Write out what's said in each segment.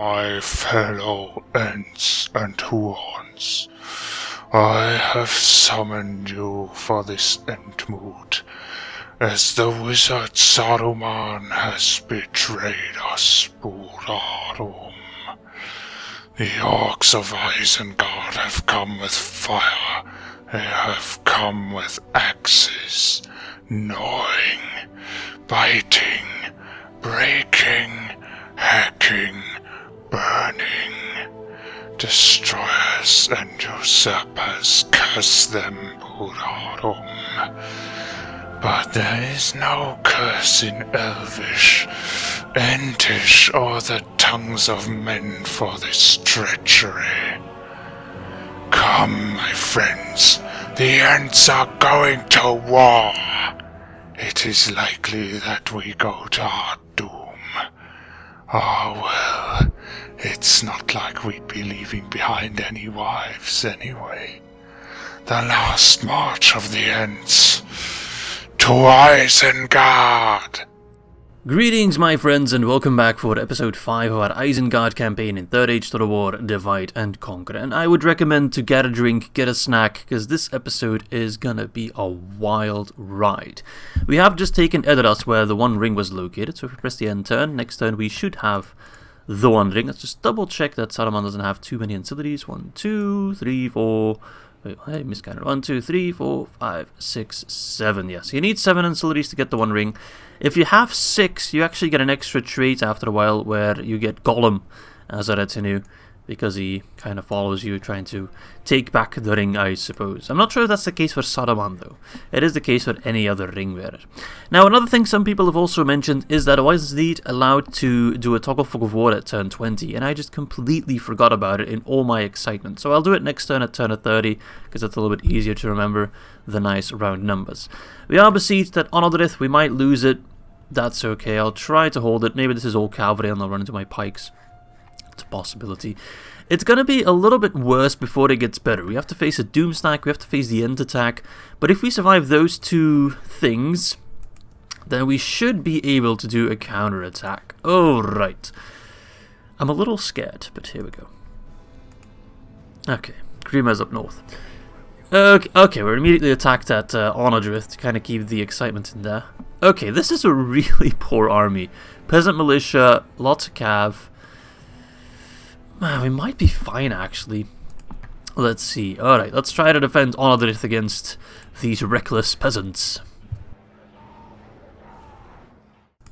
my fellow Ents and Huons. I have summoned you for this Entmoot, as the wizard Saruman has betrayed us, Ar-Adûnâim. The orcs of Isengard have come with fire. They have come with axes, gnawing, biting, breaking, hacking, burning. Destroyers and usurpers curse them, Ar-Adûnâim. But there is no curse in Elvish, Entish, or the tongues of men for this treachery. Come, my friends, the Ents are going to war. It is likely that we go to our doom. Ah, well, it's not like we'd be leaving behind any wives anyway. The last march of the Ents to Isengard! Greetings, my friends, and welcome back for episode 5 of our Isengard campaign in 3rd Age Total War, Divide and Conquer. And I would recommend to get a drink, get a snack, because this episode is gonna be a wild ride. We have just taken Ered, where the One Ring was located, so if we press the end turn, next turn we should have the One Ring. Let's just double check that Saruman doesn't have too many ancillaries. 1, 2, 3, 4... Wait, I miscounted. 1, 2, 3, 4, 5, 6, 7. Yes, you need 7 ancillaries to get the One Ring. If you have 6, you actually get an extra trait after a while where you get Gollum as a retinue, because he kind of follows you trying to take back the ring, I suppose. I'm not sure if that's the case for Saruman, though. It is the case for any other ring wearer. Now, another thing some people have also mentioned is that I was indeed allowed to do a Toggle Fog of War at turn 20, and I just completely forgot about it in all my excitement. So I'll do it next turn at turn 30, because it's a little bit easier to remember the nice round numbers. We are besieged at Onodrith. We might lose it. That's okay. I'll try to hold it. Maybe this is all cavalry and I'll run into my pikes. It's a possibility. It's going to be a little bit worse before it gets better. We have to face a Doom Stack, we have to face the End Attack, but if we survive those two things, then we should be able to do a counterattack. Alright. I'm a little scared, but here we go. Okay, Grima's up north. Okay, we're immediately attacked at Onodrith to kind of keep the excitement in there. Okay, this is a really poor army. Peasant militia, lots of cav. We might be fine, actually. Let's see. Alright, let's try to defend Onodrith against these reckless peasants.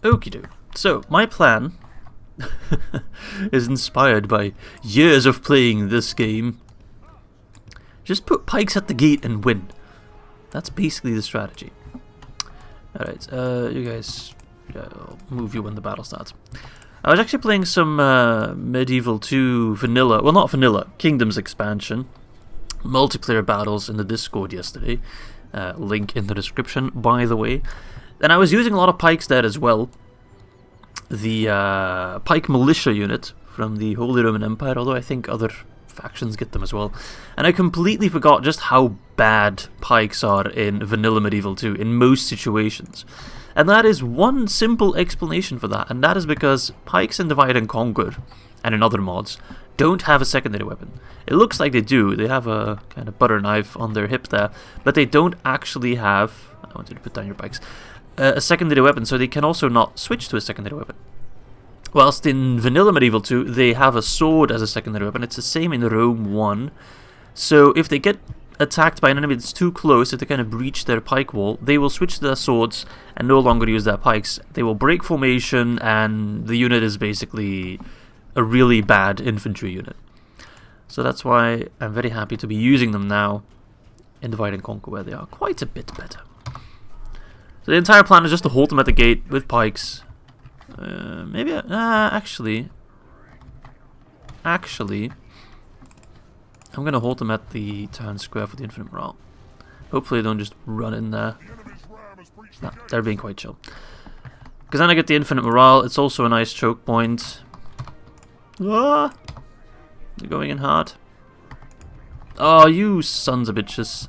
Okie doke. So, my plan is inspired by years of playing this game. Just put pikes at the gate and win. That's basically the strategy. Alright, you guys... I'll move you when the battle starts. I was actually playing some Medieval 2 vanilla, well not vanilla, Kingdoms expansion, multiplayer battles in the Discord yesterday, link in the description by the way, and I was using a lot of pikes there as well. The pike militia unit from the Holy Roman Empire, although I think other factions get them as well, and I completely forgot just how bad pikes are in vanilla Medieval 2 in most situations. And that is one simple explanation for that, and that is because pikes in Divide and Conquer, and in other mods, don't have a secondary weapon. It looks like they do, they have a kind of butter knife on their hip there, but they don't actually have, I want you to put down your pikes, a secondary weapon, so they can also not switch to a secondary weapon. Whilst in Vanilla Medieval 2, they have a sword as a secondary weapon. It's the same in Rome 1, so if they get attacked by an enemy that's too close, if they kind of breach their pike wall, they will switch to their swords and no longer use their pikes. They will break formation, and the unit is basically a really bad infantry unit. So that's why I'm very happy to be using them now in Divide and Conquer, where they are quite a bit better. So the entire plan is just to hold them at the gate with pikes. Actually, I'm going to hold them at the town square for the infinite morale. Hopefully they don't just run in there. Nah, they're being quite chill. Because then I get the infinite morale. It's also a nice choke point. Ah! They're going in hard. Oh, you sons of bitches.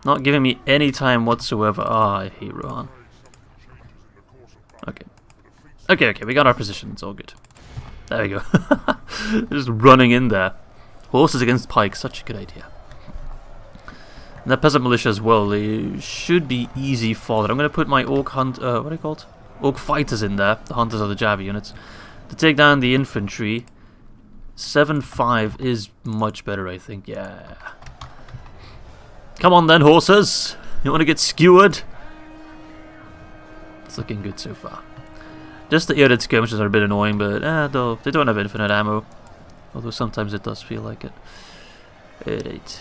Not giving me any time whatsoever. Ah, I hate Rohan. Okay. Okay, we got our position. It's all good. There we go. Just running in there. Horses against pikes, such a good idea. And the peasant militia as well, they should be easy fodder. I'm going to put my orc what are they called? Orc fighters in there, the hunters of the Javi units, to take down the infantry. 7-5 is much better, I think. Yeah. Come on then, horses. You want to get skewered? It's looking good so far. Just the Ered skirmishes are a bit annoying, but they don't have infinite ammo. Although sometimes it does feel like it. Alright.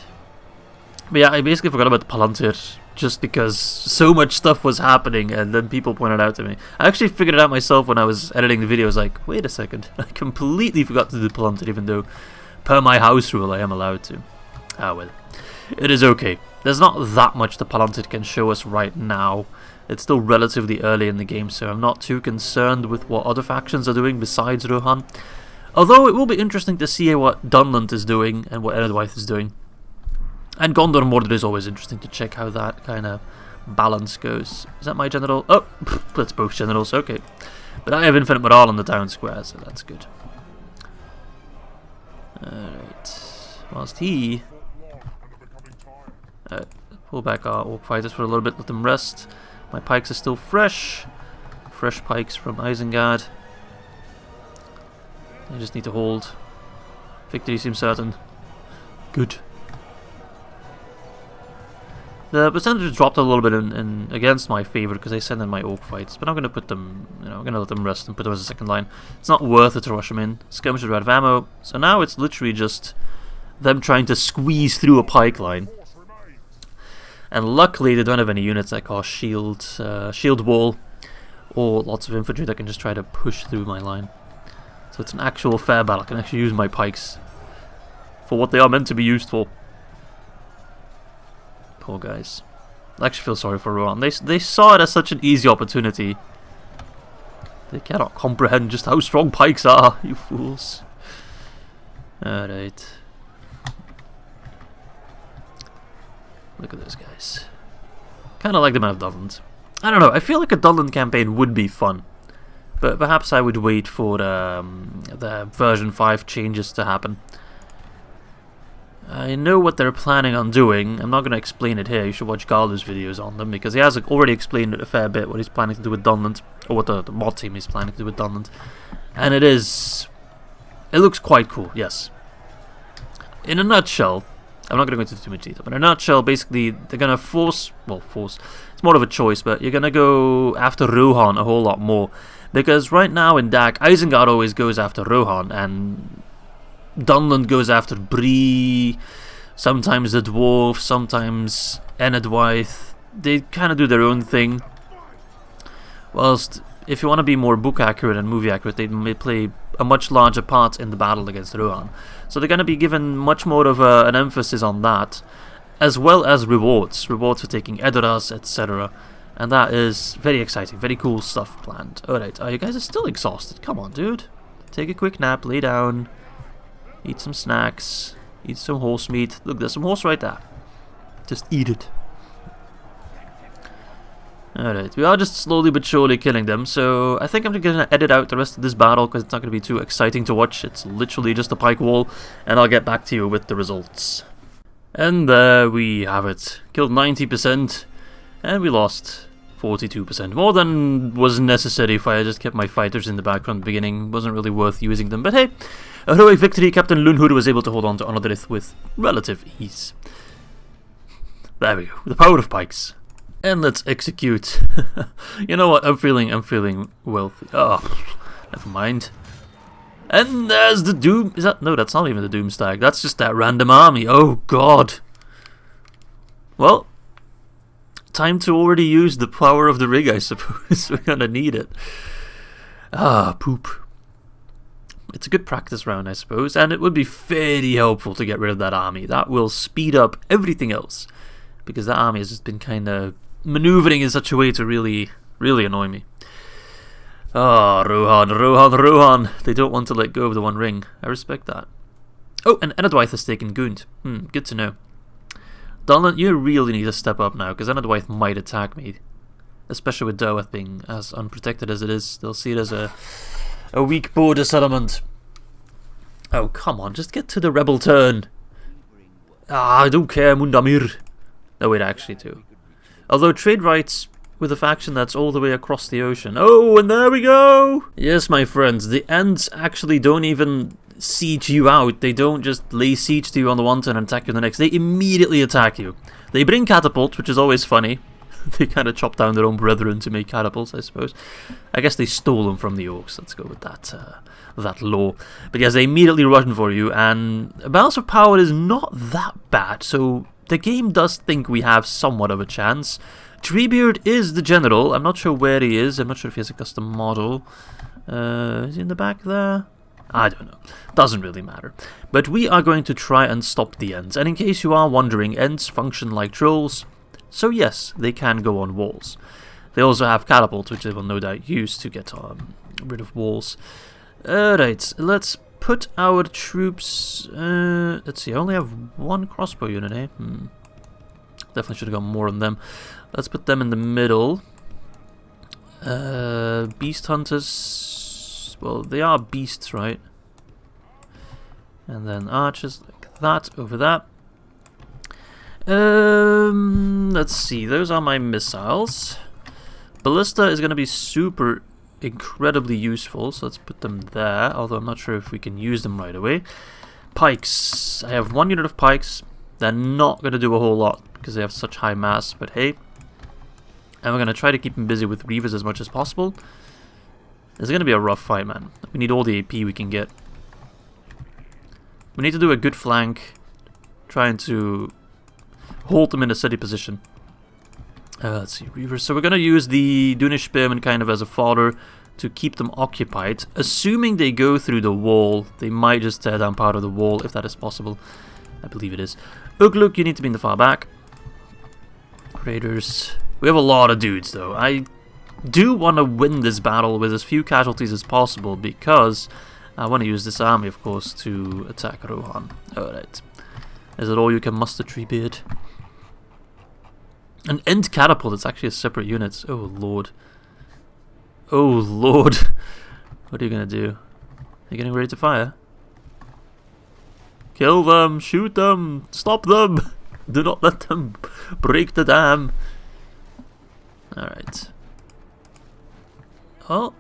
But yeah, I basically forgot about the Palantir just because so much stuff was happening and then people pointed out to me. I actually figured it out myself when I was editing the video. I was like, wait a second, I completely forgot to do the Palantir, even though per my house rule I am allowed to. Ah well. It is okay. There's not that much the Palantir can show us right now. It's still relatively early in the game, so I'm not too concerned with what other factions are doing besides Rohan. Although it will be interesting to see what Dunland is doing and what Ered is doing. And Gondor Mordor is always interesting to check how that kind of balance goes. Is that my general? Oh, that's both generals, okay. But I have infinite morale on the town square, so that's good. Alright. Whilst he... pull back our orc fighters for a little bit, let them rest. My pikes are still fresh. Fresh pikes from Isengard. I just need to hold. Victory seems certain. Good. The percentage dropped a little bit in against my favor because I sent in my orc fights, but I'm gonna put them, I'm gonna let them rest and put them as a second line. It's not worth it to rush them in. Skirmishers are out of ammo, so now it's literally just them trying to squeeze through a pike line. And luckily they don't have any units that cause shield wall, or lots of infantry that can just try to push through my line. So it's an actual fair battle. I can actually use my pikes for what they are meant to be used for. Poor guys. I actually feel sorry for Rohan. They saw it as such an easy opportunity. They cannot comprehend just how strong pikes are, you fools. Alright. Look at those guys. Kinda like the Man of Dunland. I don't know, I feel like a Dunland campaign would be fun. But perhaps I would wait for the version 5 changes to happen. I know what they're planning on doing. I'm not going to explain it here. You should watch Garlu's videos on them, because he has already explained it a fair bit, what he's planning to do with Dunland, or what the mod team is planning to do with Dunland. And it looks quite cool, yes. In a nutshell, I'm not going to go into too much detail, but in a nutshell, basically, they're going to force, it's more of a choice, but you're going to go after Rohan a whole lot more. Because right now in DAC, Isengard always goes after Rohan, and Dunland goes after Bree, sometimes the dwarf, sometimes Ered. They kind of do their own thing. Whilst, if you want to be more book accurate and movie accurate, they may play a much larger part in the battle against Rohan. So they're going to be given much more of an emphasis on that, as well as rewards for taking Edoras, etc. And that is very exciting, very cool stuff planned. Alright, you guys are still exhausted. Come on, dude. Take a quick nap, lay down. Eat some snacks. Eat some horse meat. Look, there's some horse right there. Just eat it. Alright, we are just slowly but surely killing them, so I think I'm going to edit out the rest of this battle because it's not going to be too exciting to watch. It's literally just a pike wall, and I'll get back to you with the results. And there we have it. Killed 90%, and we lost 42%. More than was necessary if I just kept my fighters in the background at the beginning. Wasn't really worth using them, but hey. A heroic victory, Captain Luin was able to hold on to Anadrith with relative ease. There we go, the power of pikes. And let's execute. You know what, I'm feeling wealthy. Oh, never mind. And there's the Doom. Is that? No, that's not even the Doom Stag. That's just that random army. Oh god. Well, time to already use the power of the rig, I suppose. We're gonna need it. Ah, poop. It's a good practice round, I suppose, and it would be very helpful to get rid of that army. That will speed up everything else, because that army has just been kind of maneuvering in such a way to really annoy me. Ah, Rohan. They don't want to let go of the One Ring. I respect that. Oh, and Ered has taken Gund. Good to know. Dunland, you really need to step up now, because Ered might attack me. especially with Dorwinion being as unprotected as it is. They'll see it as a weak border settlement. Oh, come on, just get to the rebel turn. Ah, I don't care, Mundamir. No, wait, I actually do. Although trade rights with a faction that's all the way across the ocean. Oh, and there we go! Yes, my friends, the Ents actually don't even siege you out. They don't just lay siege to you on the one turn and attack you on the next. They immediately attack you. They bring catapults, which is always funny. They kind of chop down their own brethren to make catapults, I suppose. I guess they stole them from the orcs. Let's go with that that law. But yes, they immediately run for you, and a balance of power is not that bad, so the game does think we have somewhat of a chance. Treebeard is the general. I'm not sure where he is. I'm not sure if he has a custom model. Is he in the back there? I don't know. Doesn't really matter. But we are going to try and stop the Ents. And in case you are wondering, Ents function like trolls. So yes, they can go on walls. They also have catapults, which they will no doubt use to get rid of walls. Right, let's put our troops... let's see, I only have one crossbow unit, eh? Definitely should have got more on them. Let's put them in the middle. Beast hunters... Well, they are beasts, right? And then archers like that, over that. Let's see, those are my missiles. Ballista is going to be super incredibly useful, so let's put them there, although I'm not sure if we can use them right away. Pikes. I have one unit of pikes. They're not going to do a whole lot because they have such high mass, but hey. And we're going to try to keep them busy with reavers as much as possible. This is going to be a rough fight, man. We need all the AP we can get. We need to do a good flank, trying to hold them in a steady position. Let's see, reavers. So we're going to use the Dunish spearmen kind of as a fodder to keep them occupied. Assuming they go through the wall, they might just tear down part of the wall, if that is possible. I believe it is. Ugluk, you need to be in the far back. Raiders. We have a lot of dudes, though. I do want to win this battle with as few casualties as possible, because I want to use this army, of course, to attack Rohan. Alright. Is it all you can muster, Treebeard? An Ent catapult, it's actually a separate unit. Oh lord. Oh lord. What are you gonna do? Are you getting ready to fire? Kill them! Shoot them! Stop them! Do not let them break the dam! Alright. Oh.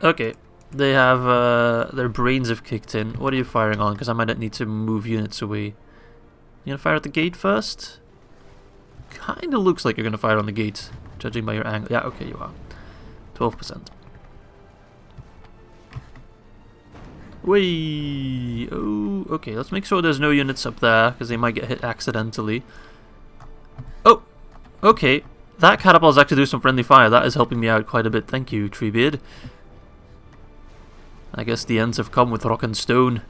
Okay. They have, their brains have kicked in. What are you firing on? Because I might need to move units away. You gonna fire at the gate first? Kinda looks like you're gonna fire on the gate, judging by your angle. Yeah, okay, you are. 12%. Whee! Oh, okay, let's make sure there's no units up there, because they might get hit accidentally. Oh! Okay, that catapult is actually doing some friendly fire. That is helping me out quite a bit. Thank you, Treebeard. I guess the Ents have come with rock and stone.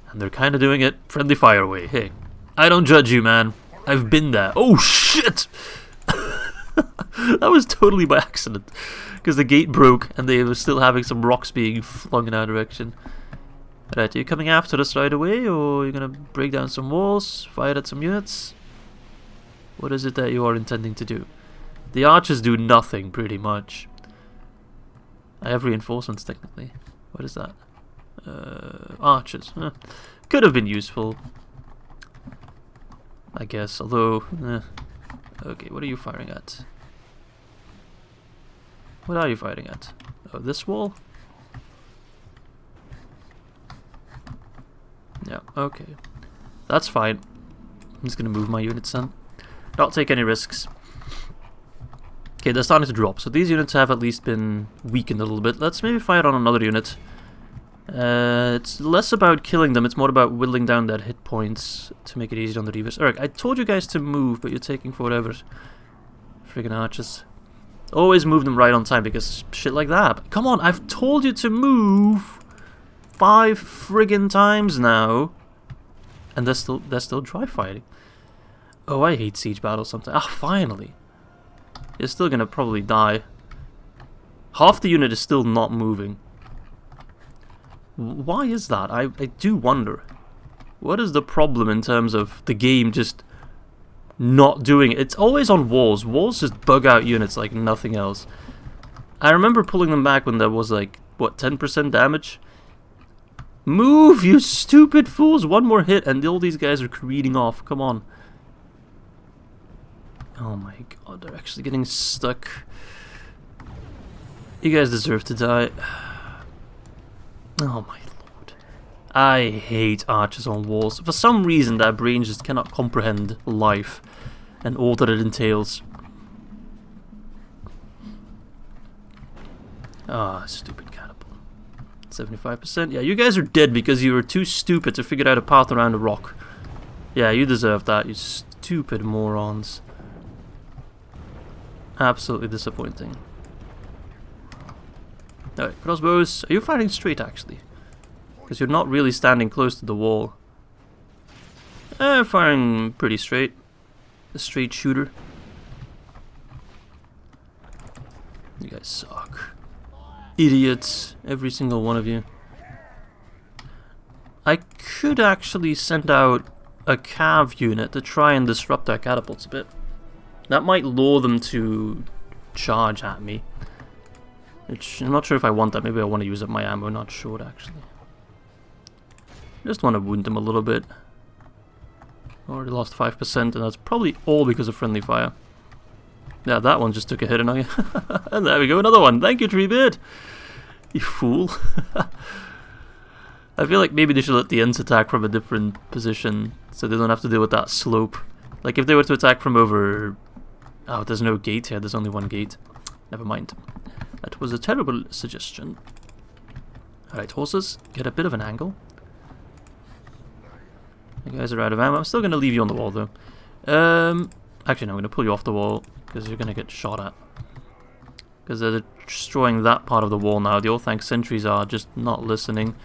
And they're kinda doing it friendly fire way. Hey, I don't judge you, man. I've been there. Oh shit! That was totally by accident, because the gate broke and they were still having some rocks being flung in our direction. Right, are you coming after us right away, or are you gonna break down some walls, fire at some units? What is it that you are intending to do? The archers do nothing, pretty much. I have reinforcements, technically. What is that? Archers. Huh. Could have been useful, I guess, although... Okay, what are you firing at? What are you firing at? Oh, this wall? Yeah, okay. That's fine. I'm just gonna move my units then. Not take any risks. Okay, they're starting to drop, so these units have at least been weakened a little bit. Let's maybe fire on another unit. It's less about killing them, it's more about whittling down their hit points to make it easier on the reavers. Alright, I told you guys to move, but you're taking forever. Friggin' archers. Always move them right on time, because shit like that. Come on, I've told you to move 5 friggin' times now. And they're still dry fighting. Oh, I hate siege battles sometimes. Ah, finally. You're still gonna probably die. Half the unit is still not moving. Why is that? I do wonder. What is the problem in terms of the game just not doing it. It's always on walls. Walls just bug out units like nothing else. I remember pulling them back when there was like, what, 10% damage? Move, you stupid fools! One more hit and all these guys are careening off. Come on. Oh my god, they're actually getting stuck. You guys deserve to die. Oh my lord. I hate archers on walls. For some reason that brain just cannot comprehend life and all that it entails. Ah, stupid catapult. 75%. Yeah, you guys are dead because you were too stupid to figure out a path around a rock. Yeah, you deserve that, you stupid morons. Absolutely disappointing. Alright, crossbows. Are you firing straight actually? Because you're not really standing close to the wall. Firing pretty straight. A straight shooter. You guys suck. Idiots, every single one of you. I could actually send out a cav unit to try and disrupt their catapults a bit. That might lure them to charge at me. Which, I'm not sure if I want that. Maybe I want to use up my ammo, not sure actually. Just want to wound them a little bit. Already lost 5% and that's probably all because of friendly fire. Yeah, that one just took a hit and and there we go, another one. Thank you, Treebeard. You fool. I feel like maybe they should let the Ents attack from a different position so they don't have to deal with that slope. Like if they were to attack from over... Oh, there's no gate here, there's only one gate. Never mind. That was a terrible suggestion. Alright, horses, get a bit of an angle. You guys are out of ammo. I'm still going to leave you on the wall though. Actually no, I'm going to pull you off the wall because you're going to get shot at. Because they're destroying that part of the wall now. The Orthanc sentries are just not listening.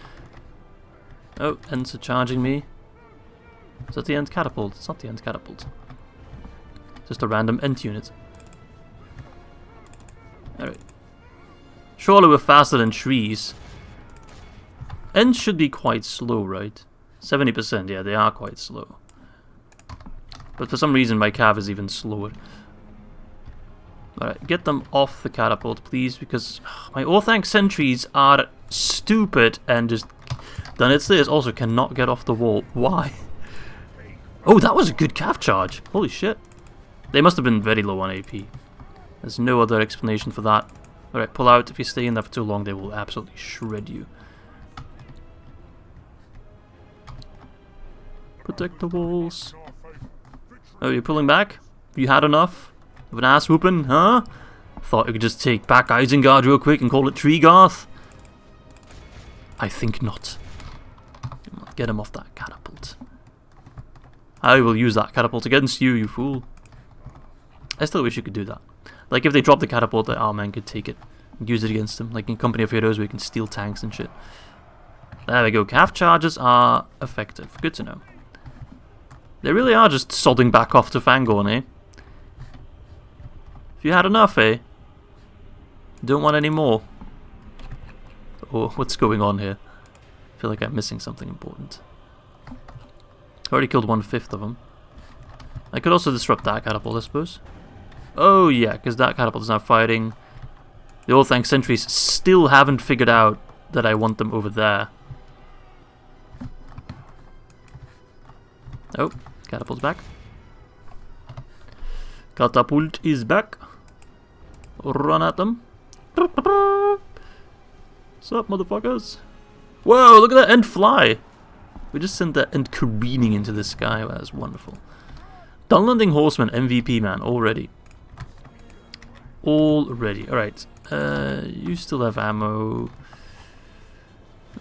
Oh, Ents are charging me. Is that the Ent catapult? It's not the Ent catapult. Just a random Ent unit. Alright. Surely we're faster than trees. Ents should be quite slow, right? 70%, yeah, they are quite slow. But for some reason my cav is even slower. Alright, get them off the catapult, please, because my Orthanc sentries are stupid and just done its this. Also cannot get off the wall. Why? Oh, that was a good cav charge. Holy shit. They must have been very low on AP. There's no other explanation for that. Alright, pull out. If you stay in there for too long, they will absolutely shred you. Protect the walls. Oh, you're pulling back? You had enough of an ass whooping, huh? Thought you could just take back Isengard real quick and call it Treegarth? I think not. Get him off that catapult. I will use that catapult against you, you fool. I still wish you could do that. Like if they drop the catapult, the R-Man could take it and use it against them. Like in Company of Heroes where you can steal tanks and shit. There we go. Cav charges are effective. Good to know. They really are just sodding back off to Fangorn, eh? If you had enough, eh? Don't want any more. Oh, what's going on here? I feel like I'm missing something important. Already killed 1/5 of them. I could also disrupt that catapult, I suppose. Oh yeah, because that catapult is now fighting. The Orthanc sentries still haven't figured out that I want them over there. Oh, catapult's back. Catapult is back. Run at them. What's up, motherfuckers? Whoa, look at that Ent fly. We just sent that Ent careening into the sky. Wow, that's wonderful. Dunlanding Horseman, MVP, man, already. Already. Alright. You still have ammo.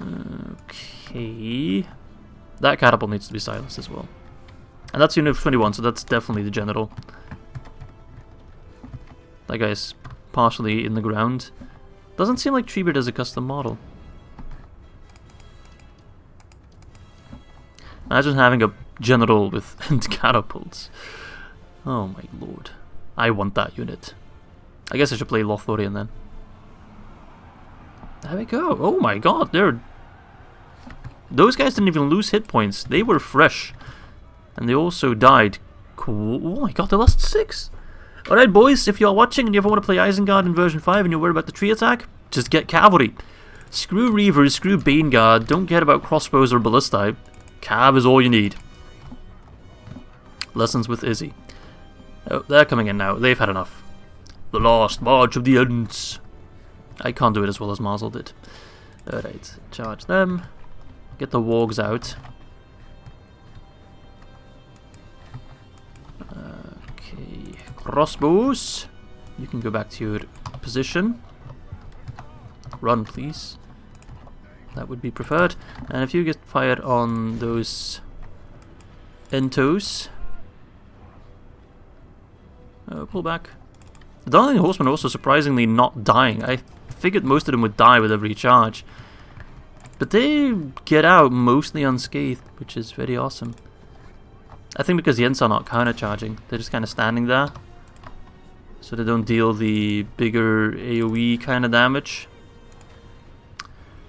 Okay. That catapult needs to be silenced as well. And that's unit 21, so that's definitely the general. That guy's partially in the ground. Doesn't seem like Treebeard has a custom model. Imagine having a general with catapults. Oh my lord. I want that unit. I guess I should play Lothlorien then. There we go. Oh my god, those guys didn't even lose hit points. They were fresh. And they also died Cool. Oh my god, they lost 6. Alright, boys, if you're watching and you ever want to play Isengard in version 5 and you're worried about the tree attack, just get cavalry. Screw Reavers, screw Baneguard, don't care about crossbows or ballistae. Cav is all you need. Lessons with Izzy. Oh, they're coming in now. They've had enough. The last march of the Ents. I can't do it as well as Maasl did. Alright, charge them. Get the wargs out. Okay, crossbows. You can go back to your position. Run, please. That would be preferred. And if you get fired on those Entos. Pull back. The Darling Horsemen are also surprisingly not dying. I figured most of them would die with every charge. But they get out mostly unscathed, which is very awesome. I think because the Ents are not counter-charging. They're just kind of standing there. So they don't deal the bigger AoE kind of damage.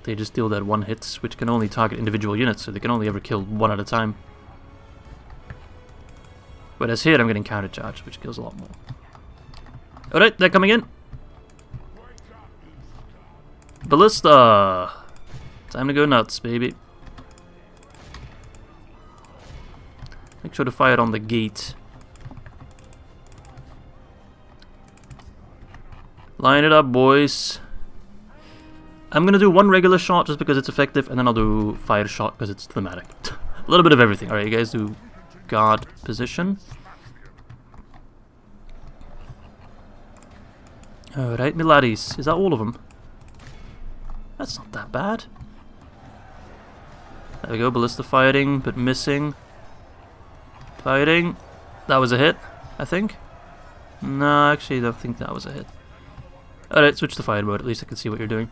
They just deal that one hits, which can only target individual units, so they can only ever kill one at a time. Whereas here I'm getting counter-charged, which kills a lot more. Alright, they're coming in. Ballista! Time to go nuts, baby. Make sure to fire on the gate. Line it up, boys. I'm gonna do one regular shot just because it's effective, and then I'll do fire shot because it's thematic. A little bit of everything. Alright, you guys do guard position. Alright, my laddies. Is that all of them? That's not that bad. There we go, ballista firing, but missing. Firing. That was a hit, I think. No, actually, I don't think that was a hit. Alright, switch to fire mode, at least I can see what you're doing.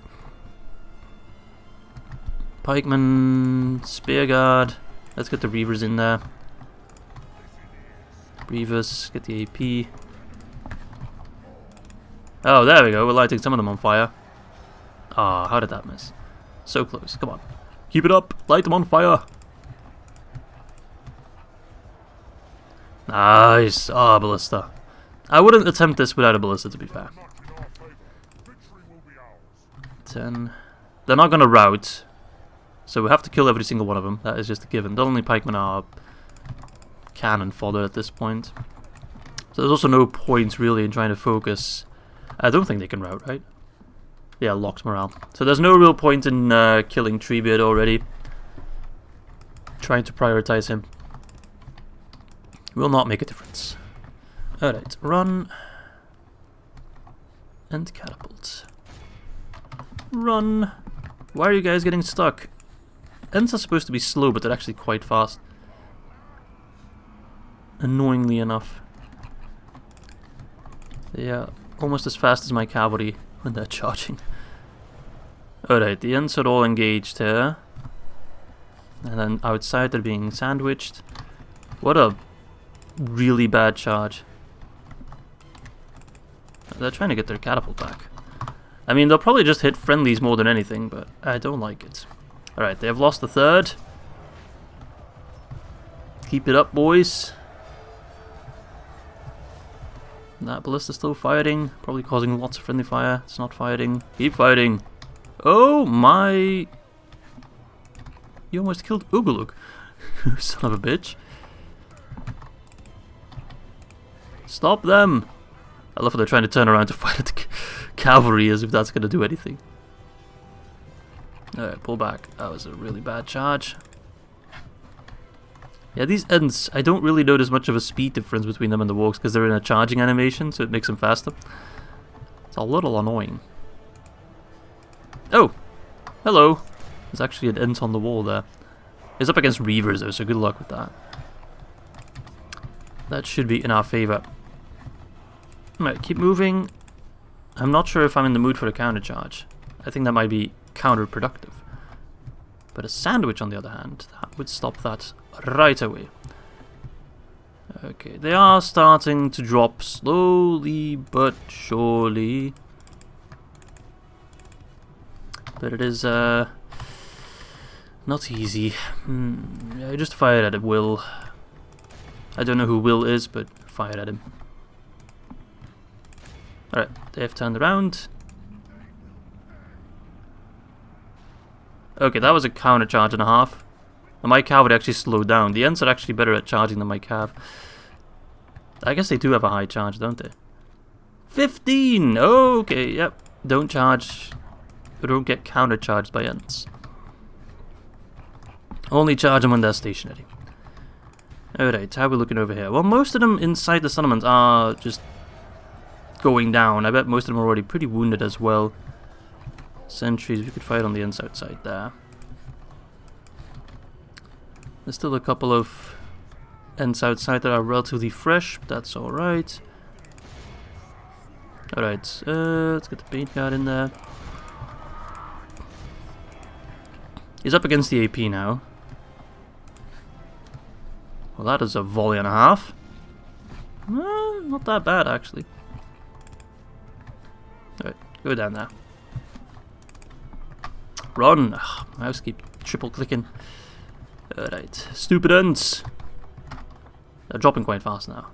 Pikeman, Spearguard. Let's get the Reavers in there. Reavers, get the AP. Oh, there we go, we're lighting some of them on fire. Ah, how did that miss? So close, come on. Keep it up, light them on fire. Nice, ah, ballista. I wouldn't attempt this without a ballista, to be fair. 10. They're not going to rout, so we have to kill every single one of them. That is just a given. The only pikemen are cannon fodder at this point. So there's also no point really in trying to focus. I don't think they can rout, right? Yeah, locked morale. So there's no real point in killing Treebeard already. Trying to prioritize him will not make a difference. Alright, run. And catapult. Run. Why are you guys getting stuck? Ents are supposed to be slow, but they're actually quite fast. Annoyingly enough. Yeah, almost as fast as my cavalry when they're charging. Alright, the Ents are all engaged here. And then outside they're being sandwiched. What a really bad charge. They're trying to get their catapult back. I mean, they'll probably just hit friendlies more than anything, but I don't like it. Alright, they have lost the third. Keep it up, boys. That ballista's still firing, probably causing lots of friendly fire. It's not firing. Keep fighting. Oh my... You almost killed Uguluk. Son of a bitch. Stop them! I love how they're trying to turn around to fight the cavalry as if that's going to do anything. Alright, pull back. That was a really bad charge. Yeah, these Ents, I don't really notice much of a speed difference between them and the wargs because they're in a charging animation, so it makes them faster. It's a little annoying. Oh! Hello! There's actually an Ent on the wall there. It's up against Reavers though, so good luck with that. That should be in our favour. Alright, keep moving. I'm not sure if I'm in the mood for a counter charge. I think that might be counterproductive. But a sandwich, on the other hand, that would stop that right away. Okay, they are starting to drop slowly but surely. But it is not easy. I just fired at will. I don't know who Will is, but fire at him. Alright, they've turned around. Okay, that was a counter charge and a half. And my cavalry actually slowed down. The Ents are actually better at charging than my cav. I guess they do have a high charge, don't they? 15! Okay, yep. Don't charge. Don't get counter charged by Ents. Only charge them when they're stationary. Alright, how are we looking over here? Well, most of them inside the settlements are just going down. I bet most of them are already pretty wounded as well. Sentries, we could fight on the Ents outside there. There's still a couple of Ents outside that are relatively fresh, but that's alright. Alright, let's get the paint guard in there. He's up against the AP now. Well, that is a volley and a half. Not that bad, actually. Alright, go down there. Run! Ugh, mouse keep triple clicking. Alright, stupid Ents. They're dropping quite fast now.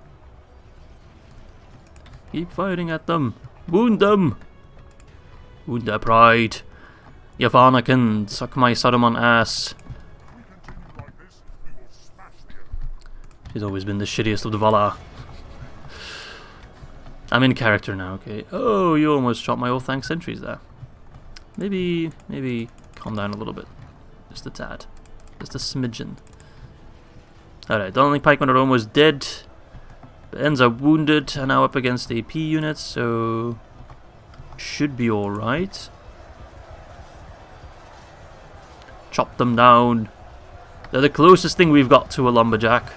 Keep firing at them. Wound them! Wound their pride. Yavanna can suck my Saruman ass. She's always been the shittiest of the Valar. I'm in character now, okay. Oh, you almost shot my Orthanc sentries there. Maybe calm down a little bit. Just a tad. Just a smidgen. Alright, the only pikemen are almost dead. The Ents are wounded and now up against AP units, so should be alright. Chop them down. They're the closest thing we've got to a lumberjack.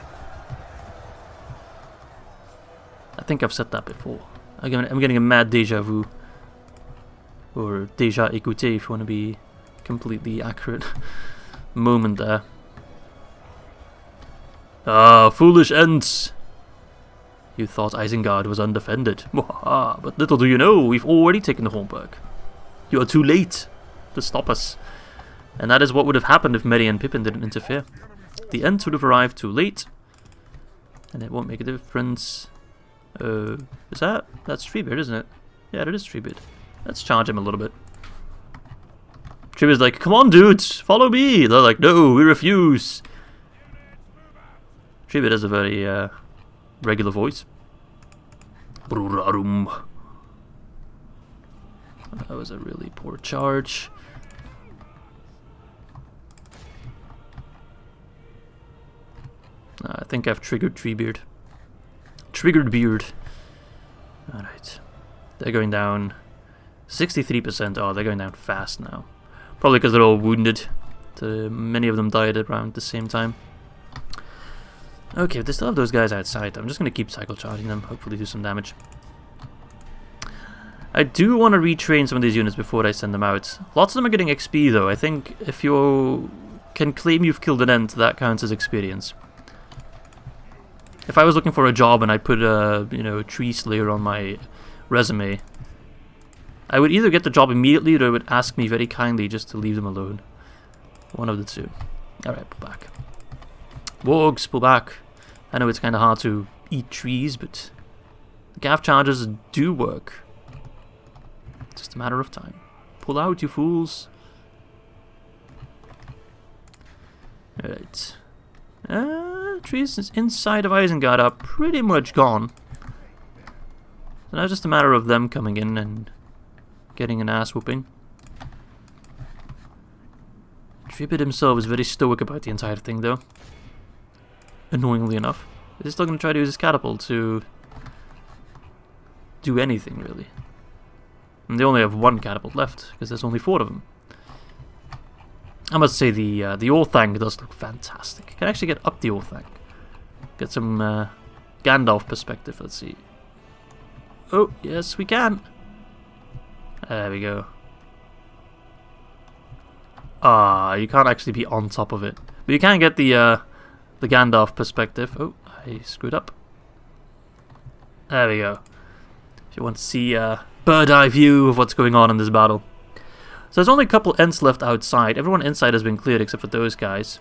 I think I've said that before. I'm getting a mad deja vu. Or déjà écouté if you want to be completely accurate. Moment there. Ah, foolish Ents! You thought Isengard was undefended. But little do you know, we've already taken the Hornburg. You are too late to stop us. And that is what would have happened if Merry and Pippin didn't interfere. The Ents would have arrived too late. And it won't make a difference. That's Treebeard, isn't it? Yeah, it is Treebeard. Let's charge him a little bit. Treebeard's like, come on dudes, follow me! They're like, no, we refuse! Treebeard has a very regular voice. That was a really poor charge. I think I've triggered Treebeard. Triggered beard. Alright. They're going down 63%. Oh, they're going down fast now. Probably because they're all wounded. Many of them died around the same time. Okay, but they still have those guys outside. I'm just going to keep cycle charging them. Hopefully do some damage. I do want to retrain some of these units before I send them out. Lots of them are getting XP though. I think if you can claim you've killed an Ent, that counts as experience. If I was looking for a job and I put a tree slayer on my resume, I would either get the job immediately or it would ask me very kindly just to leave them alone. One of the two. Alright, pull back. Wargs, pull back. I know it's kind of hard to eat trees, but the gav charges do work. It's just a matter of time. Pull out, you fools. Alright. Trees inside of Isengard are pretty much gone. So now it's just a matter of them coming in and getting an ass whooping. Treebeard himself is very stoic about the entire thing though. Annoyingly enough. He's still going to try to use his catapult to do anything really. And they only have one catapult left because there's only 4 of them. I must say the Orthanc does look fantastic. Can actually get up the Orthanc. Get some Gandalf perspective, let's see. Oh, yes we can. There we go. Ah, you can't actually be on top of it. But you can get the Gandalf perspective. Oh, I screwed up. There we go. If you want to see a bird eye view of what's going on in this battle. So there's only a couple Ents left outside. Everyone inside has been cleared except for those guys.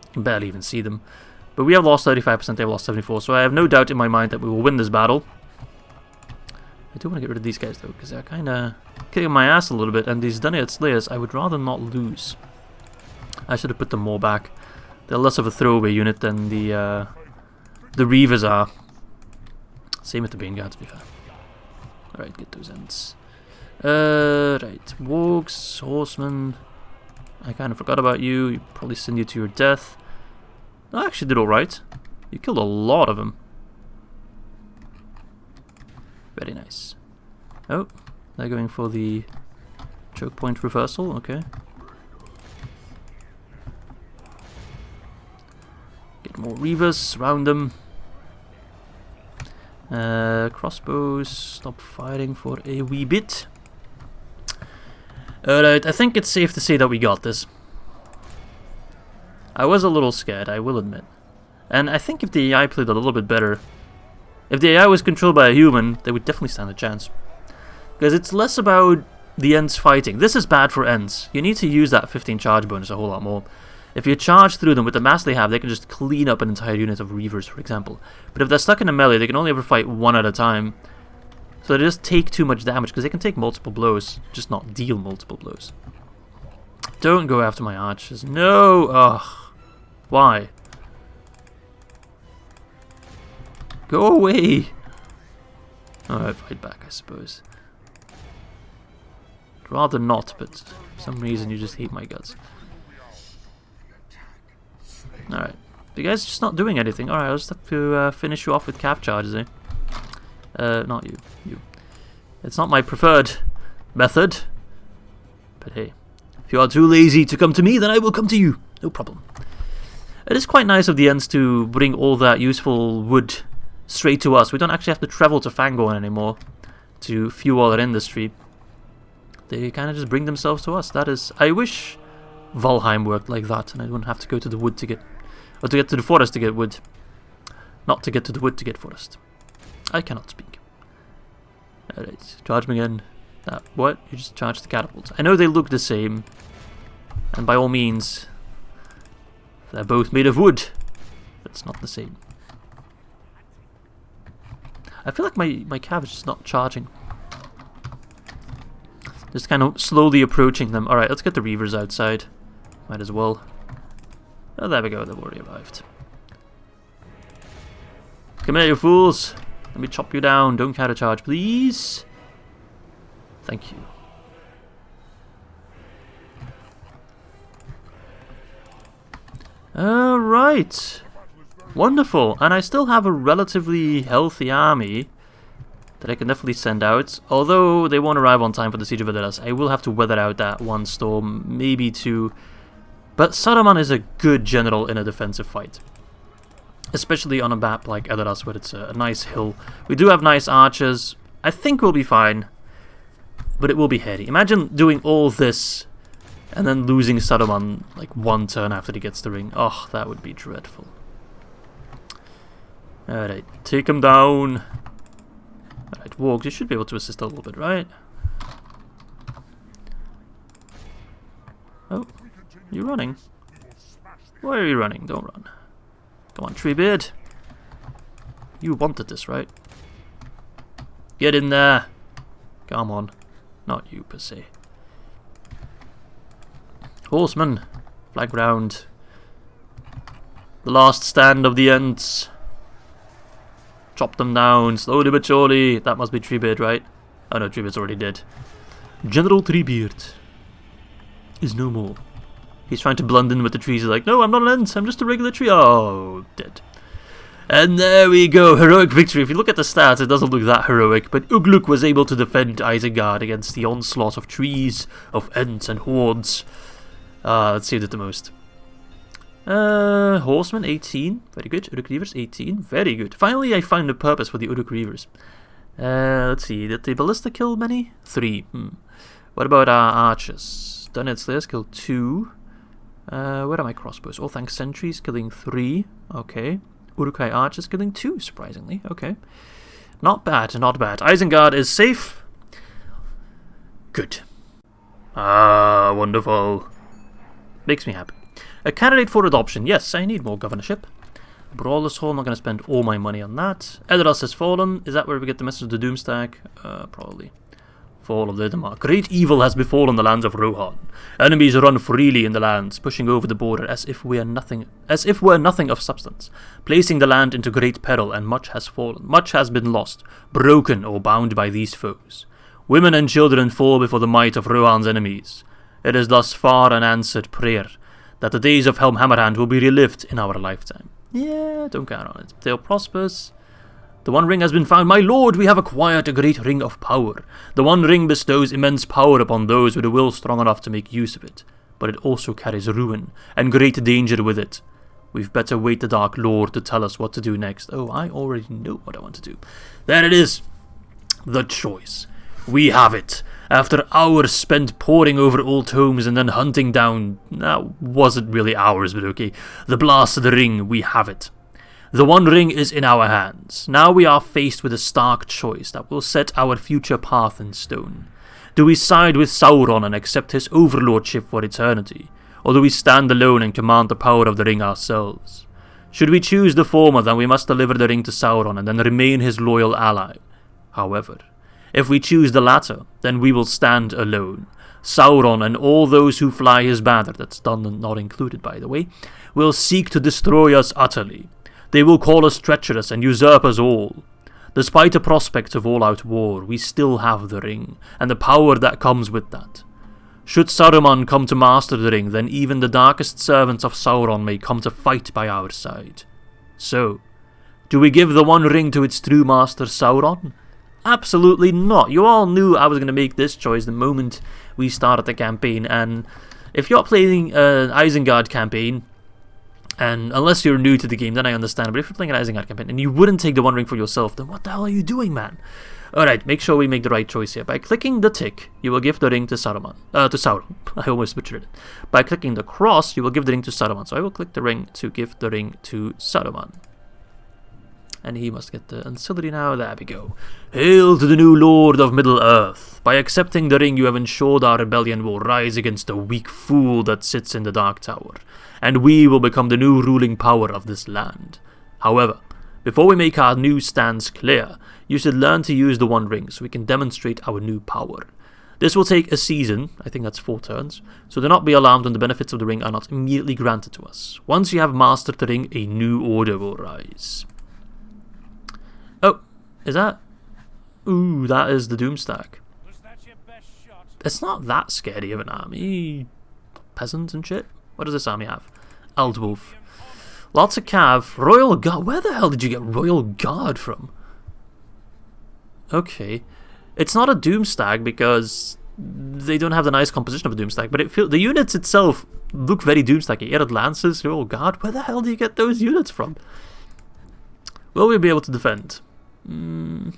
You can barely even see them. But we have lost 35%, they've lost 74%, so I have no doubt in my mind that we will win this battle. I do want to get rid of these guys though, because they're kind of kicking my ass a little bit, and these Duniad Slayers I would rather not lose. I should have put them more back. They're less of a throwaway unit than the Reavers are. Same with the Bane Guard, to be fair. Alright, get those Ents. Right, Wargs, Horsemen. I kind of forgot about you. You probably send you to your death. I actually did alright. You killed a lot of them. Very nice. Oh, they're going for the choke point reversal. Okay. Get more Reavers, surround them. Crossbows, stop fighting for a wee bit. Alright, I think it's safe to say that we got this. I was a little scared, I will admit. And I think if the AI played a little bit better, if the AI was controlled by a human, they would definitely stand a chance. Because it's less about the Ents fighting. This is bad for Ents. You need to use that 15 charge bonus a whole lot more. If you charge through them with the mass they have, they can just clean up an entire unit of Reavers, for example. But if they're stuck in a melee, they can only ever fight one at a time. So they just take too much damage, because they can take multiple blows, just not deal multiple blows. Don't go after my archers. No! Ugh. Why? Go away! Alright, fight back, I suppose. I'd rather not, but for some reason you just hate my guts. Alright. You guys are just not doing anything. Alright, I'll just have to finish you off with calf charges, eh? Not you. You. It's not my preferred method. But hey. If you are too lazy to come to me, then I will come to you. No problem. It is quite nice of the Ents to bring all that useful wood straight to us. We don't actually have to travel to Fangorn anymore to fuel our industry. They kind of just bring themselves to us. That is... I wish Valheim worked like that, and I wouldn't have to go to the wood to get... or to get to the forest to get wood. Not to get to the wood to get forest. I cannot speak. Alright, charge them again. What? You just charge the catapults. I know they look the same, and by all means, they're both made of wood. That's not the same. I feel like my cav is just not charging. Just kind of slowly approaching them. Alright, let's get the Reavers outside. Might as well. Oh, there we go, they've already arrived. Come here, you fools! Let me chop you down. Don't counter charge, please. Thank you. Alright. Wonderful. And I still have a relatively healthy army that I can definitely send out. Although they won't arrive on time for the Siege of Edoras. I will have to weather out that one storm, maybe two. But Saruman is a good general in a defensive fight. Especially on a map like Edoras, where it's a nice hill. We do have nice archers. I think we'll be fine. But it will be hairy. Imagine doing all this and then losing Saruman like one turn after he gets the ring. Oh, that would be dreadful. Alright, take him down. Alright, Wargs, you should be able to assist a little bit, right? Oh, you're running. Why are you running? Don't run. Come on, Treebeard. You wanted this, right? Get in there. Come on. Not you, per se. Horsemen. Flag round. The last stand of the Ents. Chop them down, slowly but surely. That must be Treebeard, right? Oh no, Treebeard's already dead. General Treebeard is no more. He's trying to blend in with the trees. He's like, no, I'm not an Ent, I'm just a regular tree. Oh, dead. And there we go, heroic victory. If you look at the stats, it doesn't look that heroic, but Ugluk was able to defend Isengard against the onslaught of trees, of Ents and hordes. That saved it the most. Horsemen, 18. Very good. Uruk Reavers, 18. Very good. Finally, I found a purpose for the Uruk Reavers. Let's see. Did the Ballista kill many? 3. What about our archers? Duniad Slayers killed 2. Where are my crossbows? Orthanc sentries killing 3. Okay. Uruk-hai archers killing 2, surprisingly. Okay. Not bad, not bad. Isengard is safe. Good. Ah, wonderful. Makes me happy. A candidate for adoption. Yes, I need more governorship. Brawler's Hall, I'm not going to spend all my money on that. Ered has fallen. Is that where we get the message of the Doom stack? Probably. Fall of the Damar. Great evil has befallen the lands of Rohan. Enemies run freely in the lands, pushing over the border as if we're nothing of substance, placing the land into great peril, and much has fallen, much has been lost, broken or bound by these foes. Women and children fall before the might of Rohan's enemies. It is thus far an answered prayer that the days of Helm Hammerhand will be relived in our lifetime. Yeah, don't count on it. Tale prospers. The One Ring has been found. My lord, we have acquired a great ring of power. The One Ring bestows immense power upon those with a will strong enough to make use of it. But it also carries ruin and great danger with it. We've better wait the Dark Lord to tell us what to do next. Oh, I already know what I want to do. There it is. The choice. We have it. After hours spent poring over old tomes and then hunting down... That wasn't really hours, but okay. The blast of the ring, we have it. The One Ring is in our hands. Now we are faced with a stark choice that will set our future path in stone. Do we side with Sauron and accept his overlordship for eternity? Or do we stand alone and command the power of the ring ourselves? Should we choose the former, then we must deliver the ring to Sauron and then remain his loyal ally. However, if we choose the latter, then we will stand alone. Sauron and all those who fly his banner, that's done and not included by the way, will seek to destroy us utterly. They will call us treacherous and usurp us all. Despite the prospects of all-out war, we still have the ring, and the power that comes with that. Should Saruman come to master the ring, then even the darkest servants of Sauron may come to fight by our side. So, do we give the One Ring to its true master Sauron? Absolutely not. You all knew I was going to make this choice the moment we started the campaign, and if you're playing an Isengard campaign, and unless you're new to the game, then I understand. But if you're playing an Isengard campaign and you wouldn't take the One Ring for yourself, then what the hell are you doing, man? Alright, make sure we make the right choice here. By clicking the tick, you will give the ring to Saruman. To Sauron. I almost butchered it. By clicking the cross, you will give the ring to Saruman. So I will click the ring to give the ring to Saruman. And he must get the ancillary now. There we go. Hail to the new Lord of Middle-earth. By accepting the ring, you have ensured our rebellion will rise against the weak fool that sits in the Dark Tower, and we will become the new ruling power of this land. However, before we make our new stance clear, you should learn to use the One Ring so we can demonstrate our new power. This will take a season, I think that's 4 turns, so do not be alarmed when the benefits of the ring are not immediately granted to us. Once you have mastered the ring, a new order will rise. Oh, is that? Ooh, that is the Doomstack. It's not that scary of an army. Peasants and shit. What does this army have? Eldwolf. Lots of cav. Royal Guard. Where the hell did you get Royal Guard from? Okay. It's not a Doomstack because they don't have the nice composition of a Doomstack, but the units itself look very Doomstacky. Ered Lancers, Royal Guard. Where the hell do you get those units from? Will we be able to defend? Do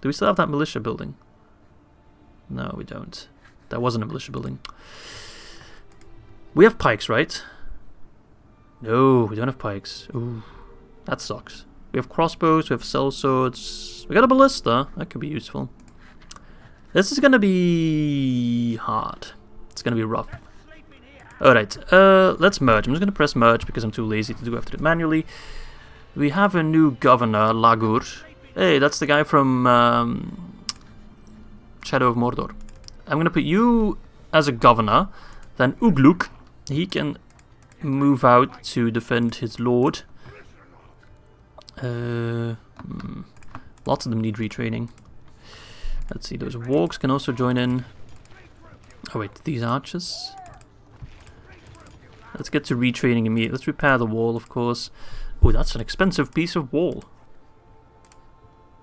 we still have that militia building? No, we don't. That wasn't a militia building. We have pikes, right? No, we don't have pikes. Ooh, that sucks. We have crossbows, we have sellswords. We got a ballista. That could be useful. This is gonna be hard. It's gonna be rough. Alright, let's merge. I'm just gonna press merge because I'm too lazy to do it manually. We have a new governor, Lagur. Hey, that's the guy from Shadow of Mordor. I'm gonna put you as a governor. Then Ugluk, he can move out to defend his lord. Lots of them need retraining. Let's see, those wargs can also join in. Oh wait, these archers? Let's get to retraining immediately. Let's repair the wall, of course. Oh, that's an expensive piece of wall.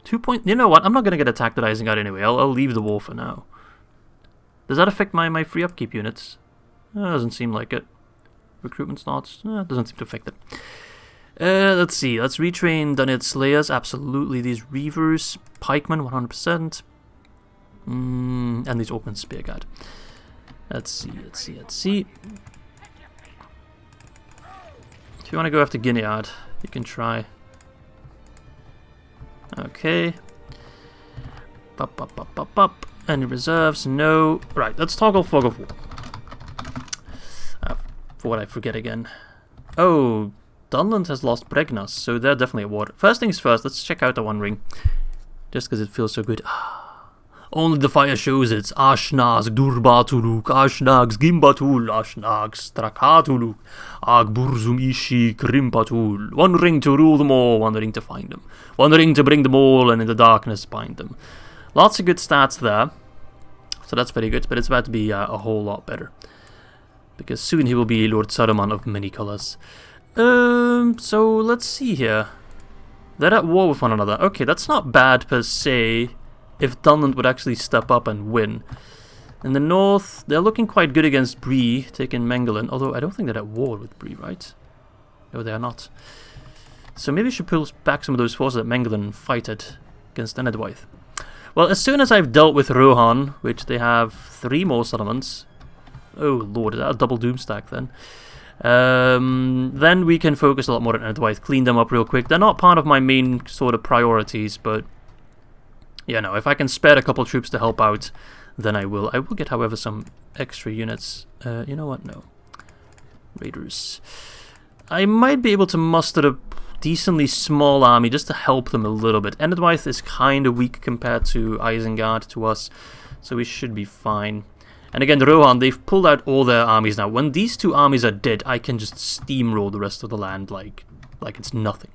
2 point... You know what? I'm not going to get attacked at Isengard anyway. I'll leave the wall for now. Does that affect my free upkeep units? Doesn't seem like it. Recruitment slots? Doesn't seem to affect it. Let's see. Let's retrain Dunnet Slayers. Absolutely. These Reavers. Pikemen, 100%. And these Orkman Spearguard. Let's see. If you want to go after Gineard, you can try. Okay. Pop. Any reserves? No. Right, let's toggle Fog of War. For what I forget again. Oh, Dunland has lost Bregnas, so they're definitely at war. First things first, let's check out the One Ring. Just because it feels so good. Only the fire shows it. Ashnags Durbatuluk, Ashnags Gimbatul, Ashnags Strakatuluk, Agburzum Ishi Krimpatul. One ring to rule them all, one ring to find them. One ring to bring them all, and in the darkness bind them. Lots of good stats there. So that's very good, but it's about to be a whole lot better. Because soon he will be Lord Saruman of many colors. So let's see here. They're at war with one another. Okay, that's not bad per se, if Dunland would actually step up and win. In the north, they're looking quite good against Bree, taking Mengelin, although I don't think they're at war with Bree, right? No, they are not. So maybe we should pull back some of those forces that Mengelin fight it against Enedwaith. Well, as soon as I've dealt with Rohan, which they have 3 more settlements. Oh lord, is that a double doom stack then? Then we can focus a lot more on Enedwaith, clean them up real quick. They're not part of my main sort of priorities, but yeah, no, if I can spare a couple troops to help out, then I will. I will get, however, some extra units. You know what? No. Raiders. I might be able to muster a decently small army just to help them a little bit. Enedwaith is kind of weak compared to Isengard, to us, so we should be fine. And again, Rohan, they've pulled out all their armies now. When these 2 armies are dead, I can just steamroll the rest of the land like it's nothing.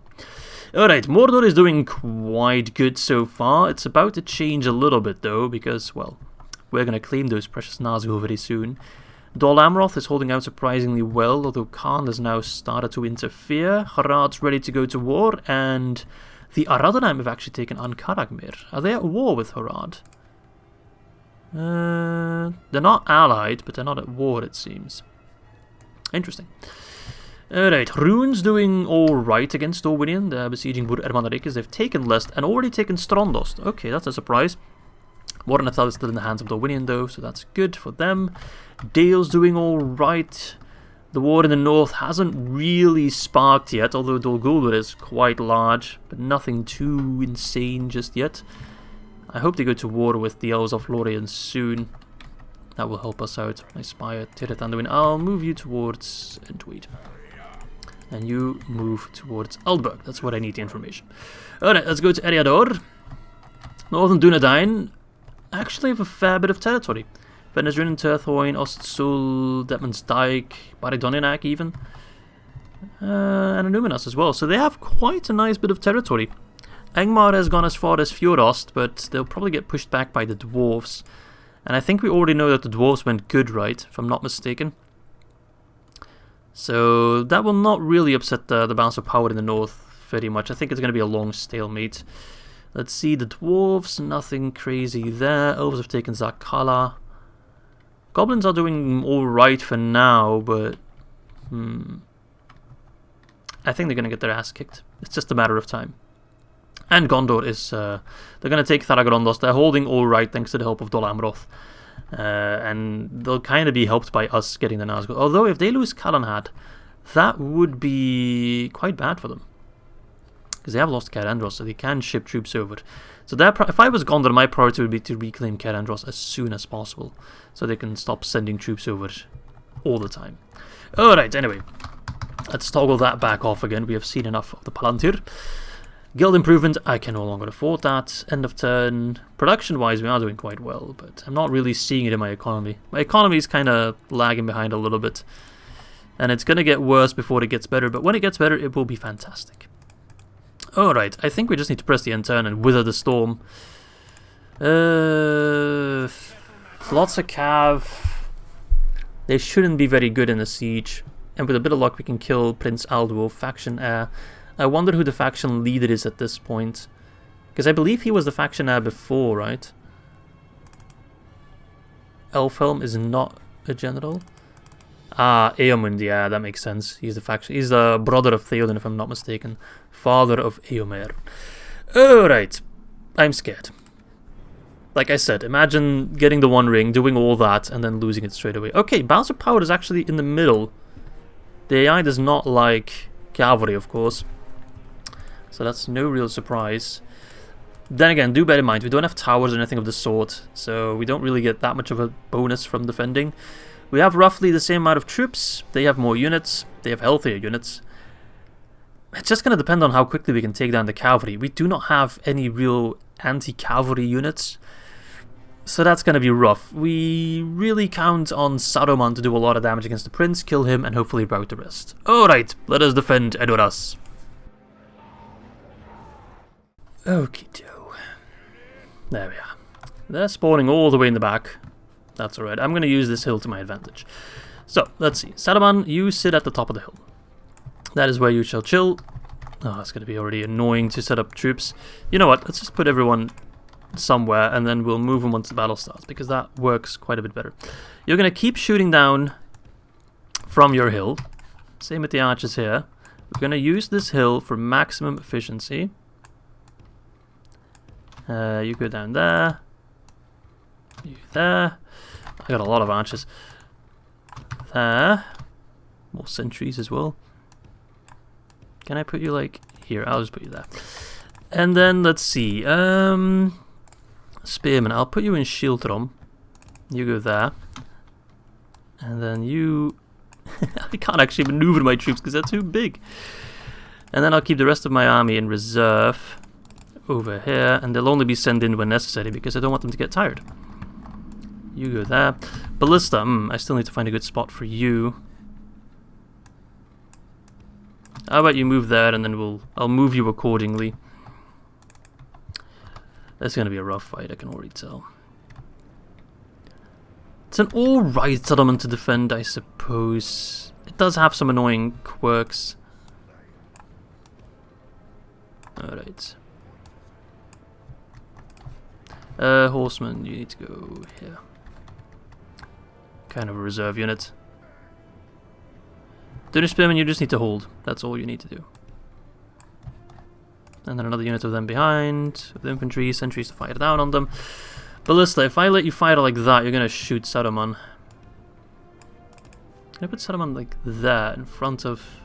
Alright, Mordor is doing quite good so far. It's about to change a little bit though, because, well, we're going to claim those precious Nazgûl very soon. Dol Amroth is holding out surprisingly well, although Khan has now started to interfere. Harad's ready to go to war, and the Ar-Adûnâim have actually taken An-Karagmir. Are they at war with Harad? They're not allied, but they're not at war, it seems. Interesting. Alright, Rune's doing alright against Dorwinion. They're besieging Bur Ermanarikis. They've taken Lest and already taken Strondost. Okay, that's a surprise. Warnathal is still in the hands of Dorwinion though, so that's good for them. Dale's doing alright. The war in the north hasn't really sparked yet, although Dol Guldur is quite large, but nothing too insane just yet. I hope they go to war with the Elves of Lorien soon. That will help us out. I spy at Tirith. I'll move you towards Entweed. And you move towards Eldberg. That's what I need the information. Alright, let's go to Eriador. Northern Dunedain actually have a fair bit of territory. Venezrin, Turthoin, Ostsul, Detman's Dyke, Baridoninak even. And Anuminas as well. So they have quite a nice bit of territory. Angmar has gone as far as Fjordost, but they'll probably get pushed back by the dwarves. And I think we already know that the dwarves went good, right? If I'm not mistaken. So that will not really upset the balance of power in the north very much. I think it's going to be a long stalemate. Let's see, the dwarves, nothing crazy there. Elves have taken Zakala. Goblins are doing alright for now, but I think they're going to get their ass kicked. It's just a matter of time. And Gondor is, they're going to take Tharagorondos. They're holding alright thanks to the help of Dol Amroth. And they'll kind of be helped by us getting the Nazgûl. Although if they lose Calanhad, that would be quite bad for them. Because they have lost Caer-Andros, so they can ship troops over. So if I was Gondor, my priority would be to reclaim Caer-Andros as soon as possible. So they can stop sending troops over all the time. Alright, anyway. Let's toggle that back off again. We have seen enough of the Palantir. Guild improvement, I can no longer afford that. End of turn. Production-wise, we are doing quite well, but I'm not really seeing it in my economy. My economy is kind of lagging behind a little bit. And it's going to get worse before it gets better, but when it gets better, it will be fantastic. Alright, I think we just need to press the end turn and wither the storm. Lots of cav. They shouldn't be very good in a siege. And with a bit of luck, we can kill Prince Alduo, faction heir. I wonder who the faction leader is at this point. Because I believe he was the faction heir before, right? Elfhelm is not a general. Ah, Eomund, yeah, that makes sense. He's the faction. He's the brother of Theoden, if I'm not mistaken. Father of Eomer. Alright. I'm scared. Like I said, imagine getting the One Ring, doing all that, and then losing it straight away. Okay, balance of power is actually in the middle. The AI does not like cavalry, of course. So that's no real surprise. Then again, do bear in mind, we don't have towers or anything of the sort, so we don't really get that much of a bonus from defending. We have roughly the same amount of troops, they have more units, they have healthier units. It's just going to depend on how quickly we can take down the cavalry. We do not have any real anti-cavalry units, so that's going to be rough. We really count on Saruman to do a lot of damage against the prince, kill him, and hopefully rout the rest. Alright, let us defend Edoras. Okie doke. There we are. They're spawning all the way in the back. That's alright. I'm going to use this hill to my advantage. So, let's see. Saruman, you sit at the top of the hill. That is where you shall chill. Oh, it's going to be already annoying to set up troops. You know what? Let's just put everyone somewhere and then we'll move them once the battle starts, because that works quite a bit better. You're going to keep shooting down from your hill. Same with the archers here. We're going to use this hill for maximum efficiency. You go down there. You there. I got a lot of archers. There. More sentries as well. Can I put you like here? I'll just put you there. And then let's see. Spearman, I'll put you in Shieldrom. You go there. And then you... I can't actually maneuver my troops because they're too big. And then I'll keep the rest of my army in reserve over here. And they'll only be sent in when necessary because I don't want them to get tired. You go there. Ballista, I still need to find a good spot for you. How about you move there and then I'll move you accordingly. That's going to be a rough fight, I can already tell. It's an alright settlement to defend, I suppose. It does have some annoying quirks. Alright. Horseman, you need to go here. Kind of a reserve unit. Danish Spearmen, you just need to hold. That's all you need to do. And then another unit of them behind, with infantry, sentries to fire down on them. Ballista, if I let you fire like that, you're gonna shoot Saruman. Can I put Saruman like that in front of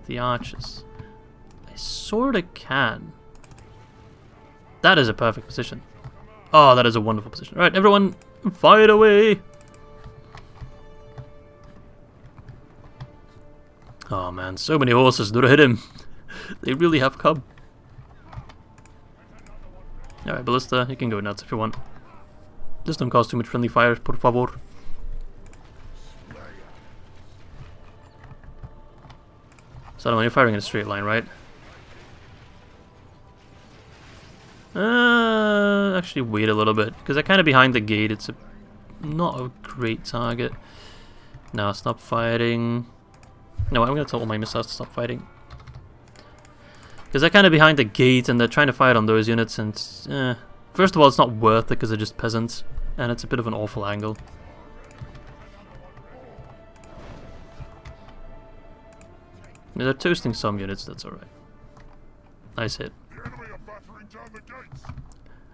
the archers? I sorta can. That is a perfect position. Oh, that is a wonderful position. Alright, everyone, fire away! Oh man, so many horses, do hit him. They really have come. Alright, Ballista, you can go nuts if you want. Just don't cause too much friendly fire, por favor. Saruman, you're firing in a straight line, right? Actually wait a little bit, because they're kind of behind the gate. It's not a great target. Now stop firing. No, I'm going to tell all my missiles to stop fighting. Because they're kind of behind the gate and they're trying to fight on those units and... first of all, it's not worth it because they're just peasants. And it's a bit of an awful angle. Yeah, they're toasting some units, that's alright. Nice hit.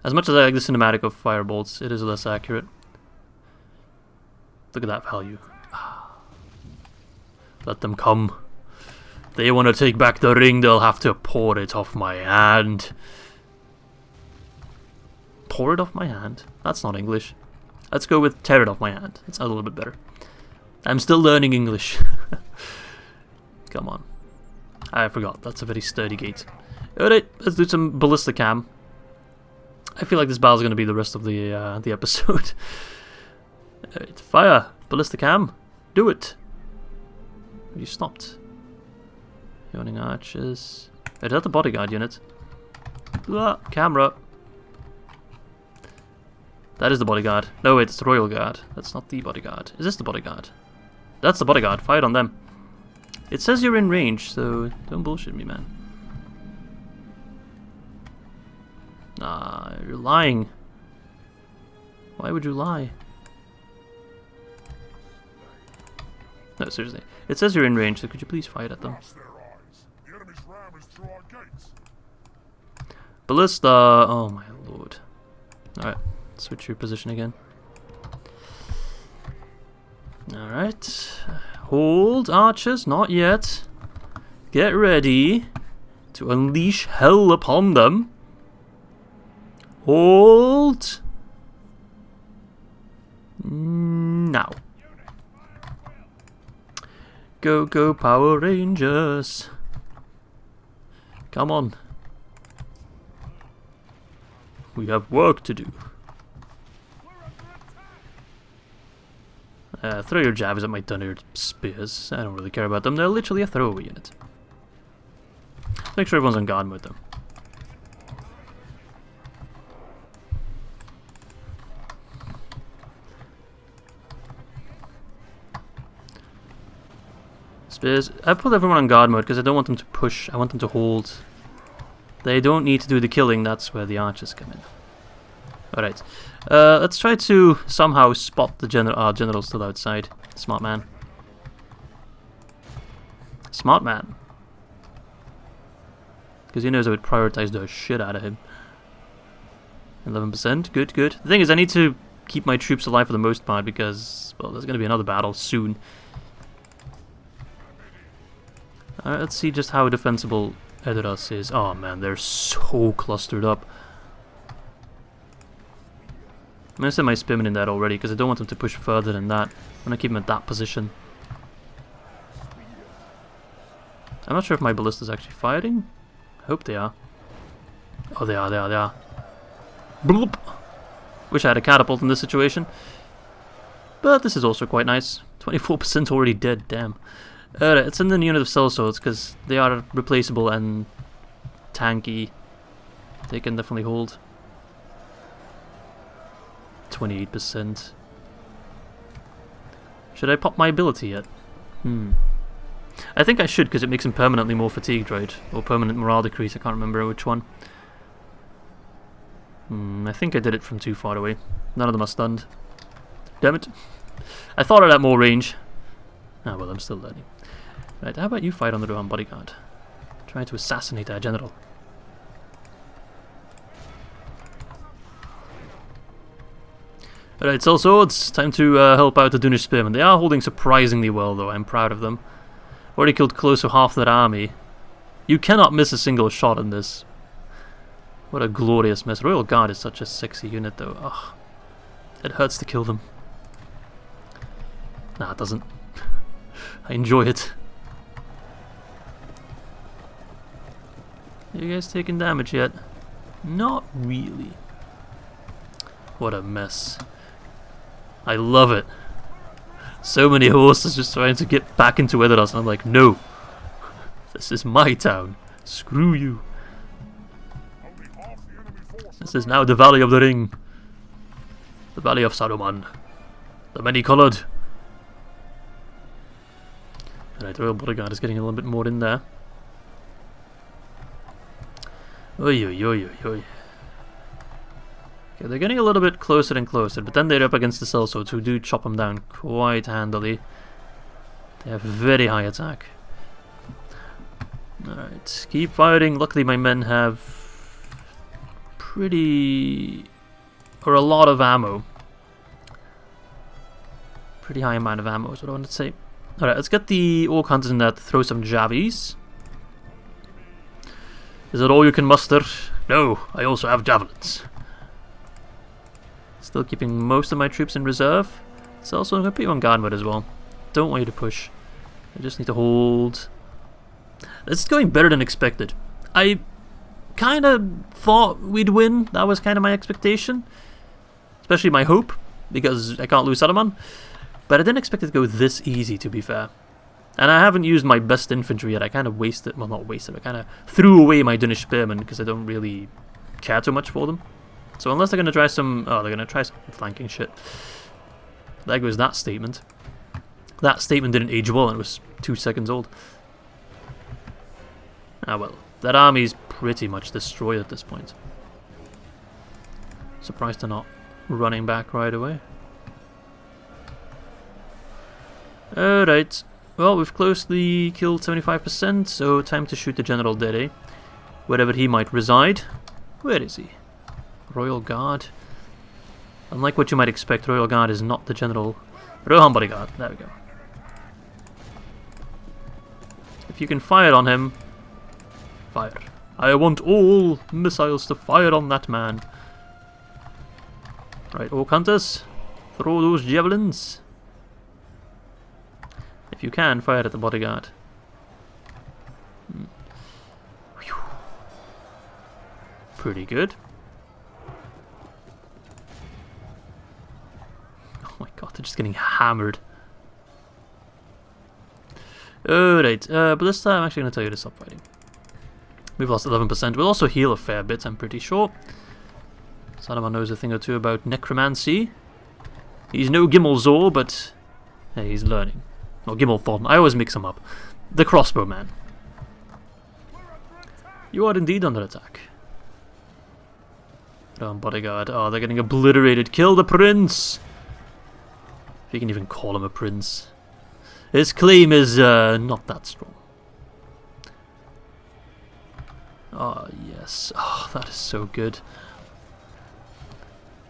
As much as I like the cinematic of firebolts, it is less accurate. Look at that value. Let them come. They want to take back the ring, they'll have to pour it off my hand. Pour it off my hand? That's not English. Let's go with tear it off my hand. It's a little bit better. I'm still learning English. Come on. I forgot, that's a very sturdy gate. Alright, let's do some ballista cam. I feel like this battle's going to be the rest of the episode. Alright, fire! Ballista cam! Do it! You stopped. Yawning archers. Wait, is that the bodyguard unit? Ah, camera. That is the bodyguard. No, wait, it's the royal guard. That's not the bodyguard. Is this the bodyguard? That's the bodyguard. Fire on them. It says you're in range, so don't bullshit me, man. Nah, you're lying. Why would you lie? No, seriously. It says you're in range, so could you please fire at them? Ballista! Oh my lord. Alright, switch your position again. Alright. Hold, archers, not yet. Get ready to unleash hell upon them. Hold. Now. Go, go, Power Rangers. Come on. We have work to do. Throw your jabs at my Dunner spears. I don't really care about them. They're literally a throwaway unit. Make sure everyone's on guard mode though. Spears. I put everyone on guard mode because I don't want them to push. I want them to hold. They don't need to do the killing. That's where the archers come in. Alright. Let's try to somehow spot the general still outside. Smart man. Smart man. Because he knows I would prioritize the shit out of him. 11%. Good, good. The thing is, I need to keep my troops alive for the most part because, well, there's going to be another battle soon. Alright, let's see just how defensible Ered is. Oh man, they're so clustered up. I'm going to send my spearmen in there already because I don't want them to push further than that. I'm going to keep them at that position. I'm not sure if my ballista's actually firing. I hope they are. Oh, they are, they are, they are. Bloop. Wish I had a catapult in this situation. But this is also quite nice. 24% already dead, damn. It's in the unit of sellswords because they are replaceable and tanky. They can definitely hold. 28%. Should I pop my ability yet? I think I should because it makes him permanently more fatigued, right? Or permanent morale decrease, I can't remember which one. I think I did it from too far away. None of them are stunned. Damn it. I thought I'd have more range. Ah well, I'm still learning. Right, how about you fight on the Rohan bodyguard? Trying to assassinate our general. Alright, Sol Swords, time to help out the Dunish Spearmen. They are holding surprisingly well though, I'm proud of them. Already killed close to half their army. You cannot miss a single shot in this. What a glorious mess. Royal Guard is such a sexy unit though. Ugh. It hurts to kill them. Nah, it doesn't. I enjoy it. Are you guys taking damage yet? Not really. What a mess. I love it. So many horses just trying to get back into Ered, and I'm like, no. This is my town. Screw you. This is now the Valley of the Ring. The Valley of Saruman. The many-coloured. Alright, the Royal Bodyguard is getting a little bit more in there. Oi, oi, oi, oi, oi. Okay, they're getting a little bit closer and closer, but then they're up against the sellswords who do chop them down quite handily. They have very high attack. Alright, keep firing. Luckily my men have a lot of ammo. Pretty high amount of ammo is what I wanted to say. Alright, let's get the Orc Hunters in there to throw some javies. Is that all you can muster? No, I also have javelins. Still keeping most of my troops in reserve. It's also going to put you on guard mode as well. Don't want you to push. I just need to hold. This is going better than expected. I kind of thought we'd win. That was kind of my expectation. Especially my hope, because I can't lose Saruman. But I didn't expect it to go this easy, to be fair. And I haven't used my best infantry yet. I kind of wasted, well not wasted, I kind of threw away my Dunish Spearmen because I don't really care too much for them. So unless they're going to try some, they're going to try some flanking shit. There goes that statement. That statement didn't age well and it was 2 seconds old. Ah well, that army's pretty much destroyed at this point. Surprised they're not running back right away. Alright, well we've closely killed 75%, so time to shoot the General Dede, wherever he might reside. Where is he? Royal Guard. Unlike what you might expect, Royal Guard is not the General. Rohan Bodyguard, there we go. If you can fire on him, fire. I want all missiles to fire on that man. Right, Orc Hunters, throw those javelins. If you can, fire at the bodyguard. Pretty good. Oh my god, they're just getting hammered. Alright, but this time I'm actually going to tell you to stop fighting. We've lost 11%. We'll also heal a fair bit, I'm pretty sure. Saruman knows a thing or two about necromancy. He's no Gimmelzor, but hey, he's learning. No, Gimmelthorn. I always mix him up. The crossbow man. You are indeed under attack. Rohan bodyguard. Oh, they're getting obliterated. Kill the prince! If you can even call him a prince. His claim is not that strong. Oh, yes. Oh, that is so good.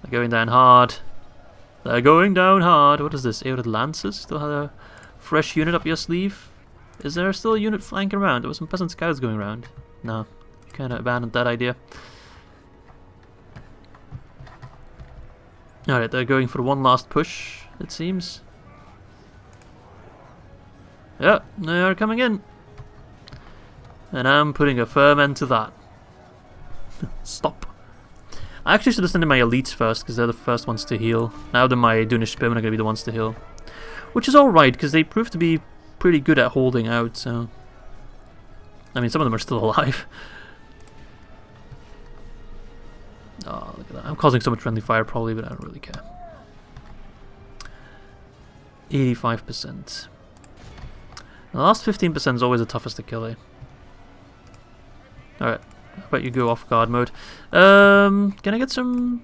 They're going down hard. They're going down hard. What is this? Ered Lancers? Still have a fresh unit up your sleeve? Is there still a unit flanking around? There were some peasant scouts going around. No. Kind of abandoned that idea. Alright, they're going for one last push, it seems. Yeah, they are coming in. And I'm putting a firm end to that. Stop. I actually should have sent in my elites first, because they're the first ones to heal. Now that my Dunish spearmen are going to be the ones to heal. Which is alright, because they prove to be pretty good at holding out, so... I mean, some of them are still alive. Oh, look at that. I'm causing so much friendly fire probably, but I don't really care. 85%. The last 15% is always the toughest to kill, eh? Alright, how about you go off guard mode? Can I get some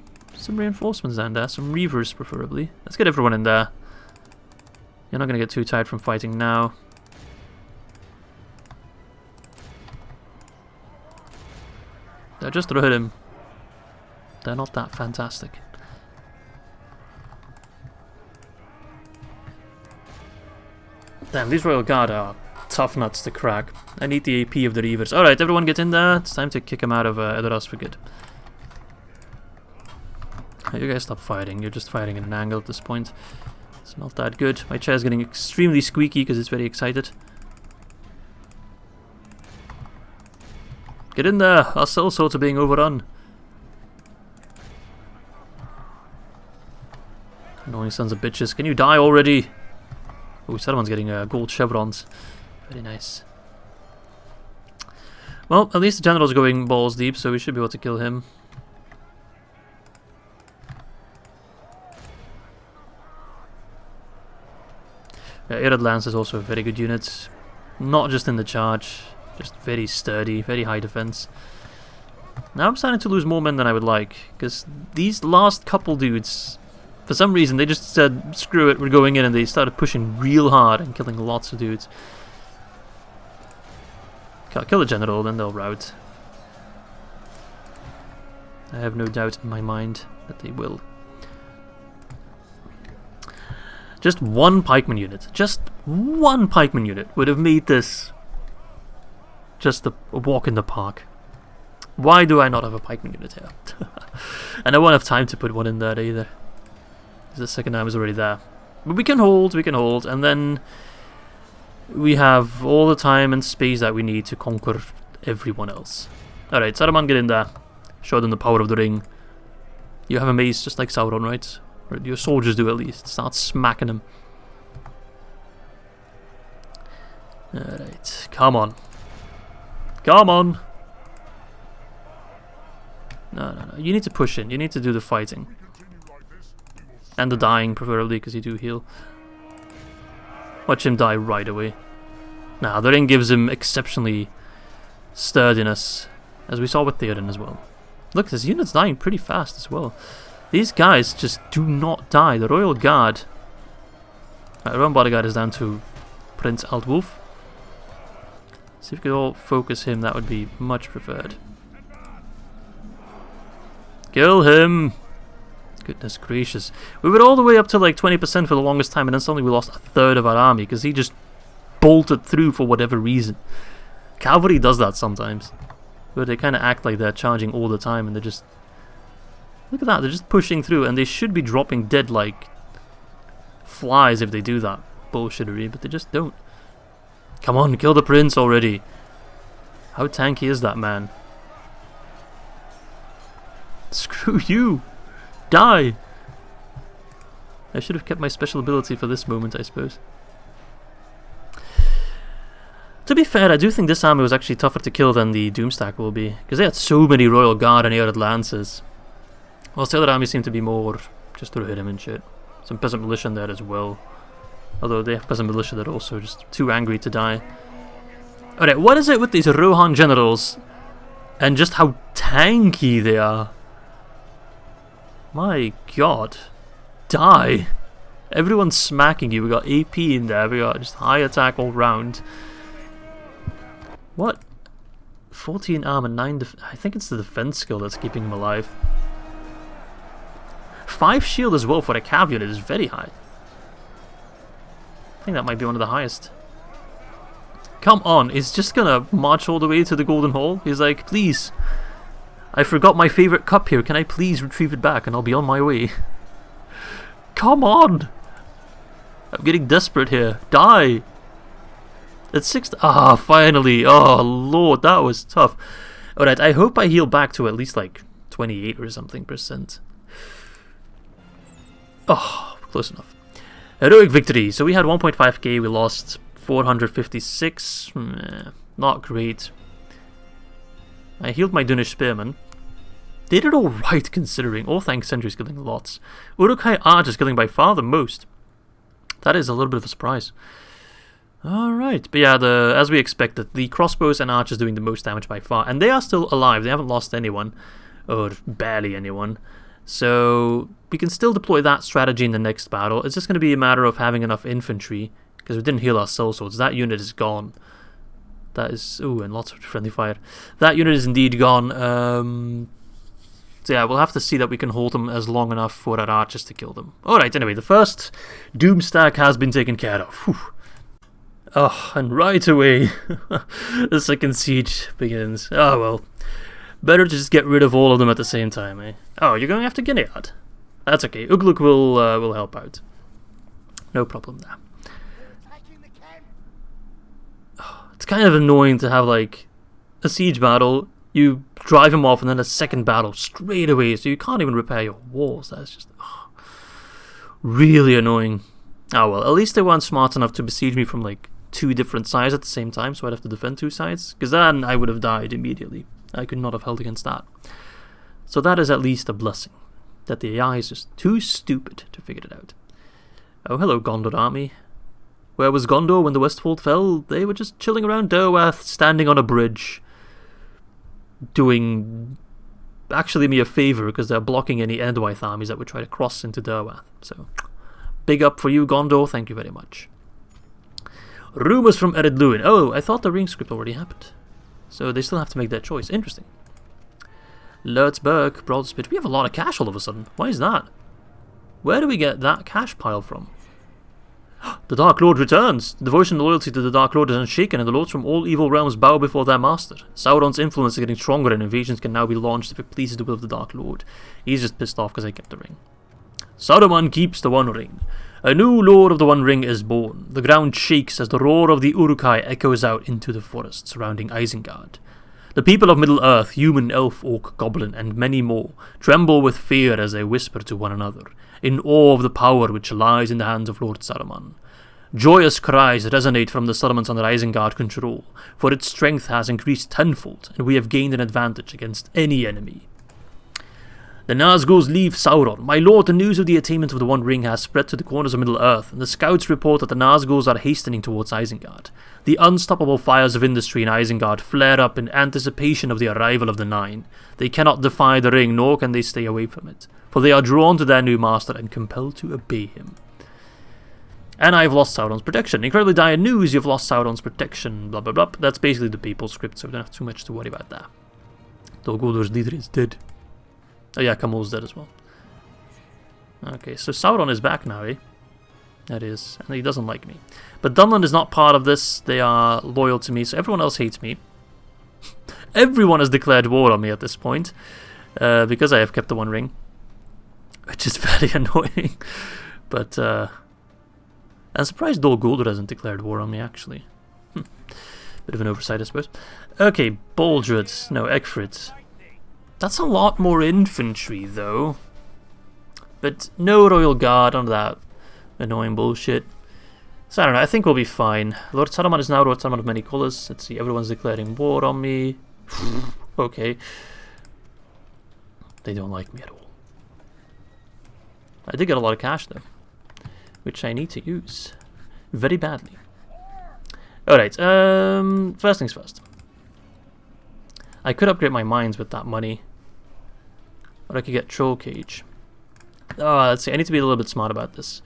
reinforcements down there? Some reavers, preferably. Let's get everyone in there. You're not going to get too tired from fighting now. Just throw him. They're not that fantastic. Damn, these Royal Guard are tough nuts to crack. I need the AP of the Reavers. Alright, everyone get in there. It's time to kick him out of Edoras for good. You guys stop fighting. You're just fighting at an angle at this point. It's not that good. My chair's getting extremely squeaky because it's very excited. Get in there! Our cell sorts are being overrun. Annoying sons of bitches. Can you die already? Oh, Saruman's getting gold chevrons. Very nice. Well, at least the general's going balls deep, so we should be able to kill him. Yeah, Ered Lance is also a very good unit. Not just in the charge, just very sturdy, very high defense. Now I'm starting to lose more men than I would like, because these last couple dudes, for some reason, they just said, screw it, we're going in, and they started pushing real hard and killing lots of dudes. Kill the general, then they'll rout. I have no doubt in my mind that they will. Just one pikeman unit, just one pikeman unit would have made this just a walk in the park. Why do I not have a pikeman unit here? And I won't have time to put one in there either. The second time is already there. But we can hold, and then we have all the time and space that we need to conquer everyone else. Alright, Saruman, get in there. Show them the power of the ring. You have a mace just like Sauron, right? Or your soldiers do at least. Start smacking them. Alright, come on. Come on! No. You need to push in. You need to do the fighting. And the dying, preferably, because you do heal. Watch him die right away. Now, the ring gives him exceptionally sturdiness, as we saw with Theoden as well. Look, this unit's dying pretty fast as well. These guys just do not die. The Royal Guard... Right, Rohan bodyguard is down to Prince Aldwulf. See if we could all focus him, that would be much preferred. Kill him! Goodness gracious. We were all the way up to like 20% for the longest time, and then suddenly we lost a third of our army because he just bolted through for whatever reason. Cavalry does that sometimes. But they kind of act like they're charging all the time, and they're just... Look at that, they're just pushing through, and they should be dropping dead like flies if they do that bullshittery, but they just don't. Come on, kill the prince already. How tanky is that man? Screw you! Die! I should have kept my special ability for this moment, I suppose. To be fair, I do think this army was actually tougher to kill than the Doomstack will be, because they had so many Royal Guard and Ered Lancers. Whilst the other army seemed to be more just to hit him and shit. Some Peasant Militia in there as well. Although they have Peasant Militia that are also just too angry to die. Alright, what is it with these Rohan generals and just how tanky they are? My god. Die. Everyone's smacking you. We got AP in there. We got just high attack all round. What? 14 armor, 9 I think it's the defense skill that's keeping him alive. 5 shield as well for a cav unit is very high. I think that might be one of the highest. Come on, he's just gonna march all the way to the Golden Hall. He's like, please, I forgot my favorite cup here. Can I please retrieve it back and I'll be on my way? Come on! I'm getting desperate here. Die! It's 6. Ah, finally! Oh, lord, that was tough. Alright, I hope I heal back to at least like 28 or something %. Oh, close enough. Heroic victory. So we had 1.5k, we lost 456. Not great. I healed my Dunish Spearman. They did alright considering. Orthanc sentries killing lots. Uruk-hai Arch is killing by far the most. That is a little bit of a surprise. Alright, but yeah, as we expected, the crossbows and archers doing the most damage by far. And they are still alive, they haven't lost anyone. Or barely anyone. So we can still deploy that strategy in the next battle. It's just going to be a matter of having enough infantry. Because we didn't heal our sellswords. That unit is gone. That is... Ooh, and lots of friendly fire. That unit is indeed gone. So yeah, we'll have to see that we can hold them as long enough for our archers to kill them. Alright, anyway, the first Doomstack has been taken care of. Whew. Oh, and right away, the second siege begins. Oh well. Better to just get rid of all of them at the same time, eh? Oh, you're going after Gilead? That's okay. Ugluk will help out. No problem there. Oh, it's kind of annoying to have, like, a siege battle. You drive him off and then a second battle straight away, so you can't even repair your walls. That's just really annoying. Oh well, at least they weren't smart enough to besiege me from like 2 different sides at the same time, so I'd have to defend 2 sides, because then I would have died immediately. I could not have held against that. So that is at least a blessing, that the AI is just too stupid to figure it out. Oh, hello Gondor army. Where was Gondor when the Westfold fell? They were just chilling around Dorwinion, standing on a bridge, doing actually me a favour because they're blocking any Endwythe armies that would try to cross into Dorwinion. So, big up for you, Gondor. Thank you very much. Rumours from Ered Luin. Oh, I thought the ring script already happened. So they still have to make their choice. Interesting. Lurtzburg, Broadspit. We have a lot of cash all of a sudden. Why is that? Where do we get that cash pile from? The Dark Lord returns. The devotion and loyalty to the Dark Lord is unshaken, and the lords from all evil realms bow before their master. Sauron's influence is getting stronger, and invasions can now be launched if it pleases the will of the Dark Lord. He's just pissed off because I kept the ring. Saruman keeps the One Ring. A new Lord of the One Ring is born. The ground shakes as the roar of the Uruk-hai echoes out into the forest surrounding Isengard. The people of Middle-earth, human, elf, orc, goblin, and many more, tremble with fear as they whisper to one another, in awe of the power which lies in the hands of Lord Saruman. Joyous cries resonate from the settlements under Isengard control, for its strength has increased tenfold, and we have gained an advantage against any enemy. The Nazguls leave Sauron. My lord, the news of the attainment of the One Ring has spread to the corners of Middle-earth, and the scouts report that the Nazguls are hastening towards Isengard. The unstoppable fires of industry in Isengard flare up in anticipation of the arrival of the Nine. They cannot defy the ring, nor can they stay away from it, for they are drawn to their new master and compelled to obey him. And I've lost Sauron's protection. Incredibly dire news, you've lost Sauron's protection, blah blah blah. That's basically the people's script, so we don't have too much to worry about that. Dol Guldur leader is dead. Oh yeah, Camul's dead as well. Okay, so Sauron is back now, eh? That is, and he doesn't like me. But Dunland is not part of this, they are loyal to me, so everyone else hates me. Everyone has declared war on me at this point, because I have kept the One Ring. Which is very annoying. But, I'm surprised Dol Guldur hasn't declared war on me, actually. Bit of an oversight, I suppose. Okay, Baldred, no, Egfrid. That's a lot more infantry, though. But no Royal Guard on that annoying bullshit. So I don't know, I think we'll be fine. Lord Saruman is now Lord Saruman of many colours. Let's see, everyone's declaring war on me. Okay. They don't like me at all. I did get a lot of cash though, which I need to use very badly. Alright, first things first. I could upgrade my mines with that money. Or I could get Troll Cage. Oh, let's see, I need to be a little bit smart about this.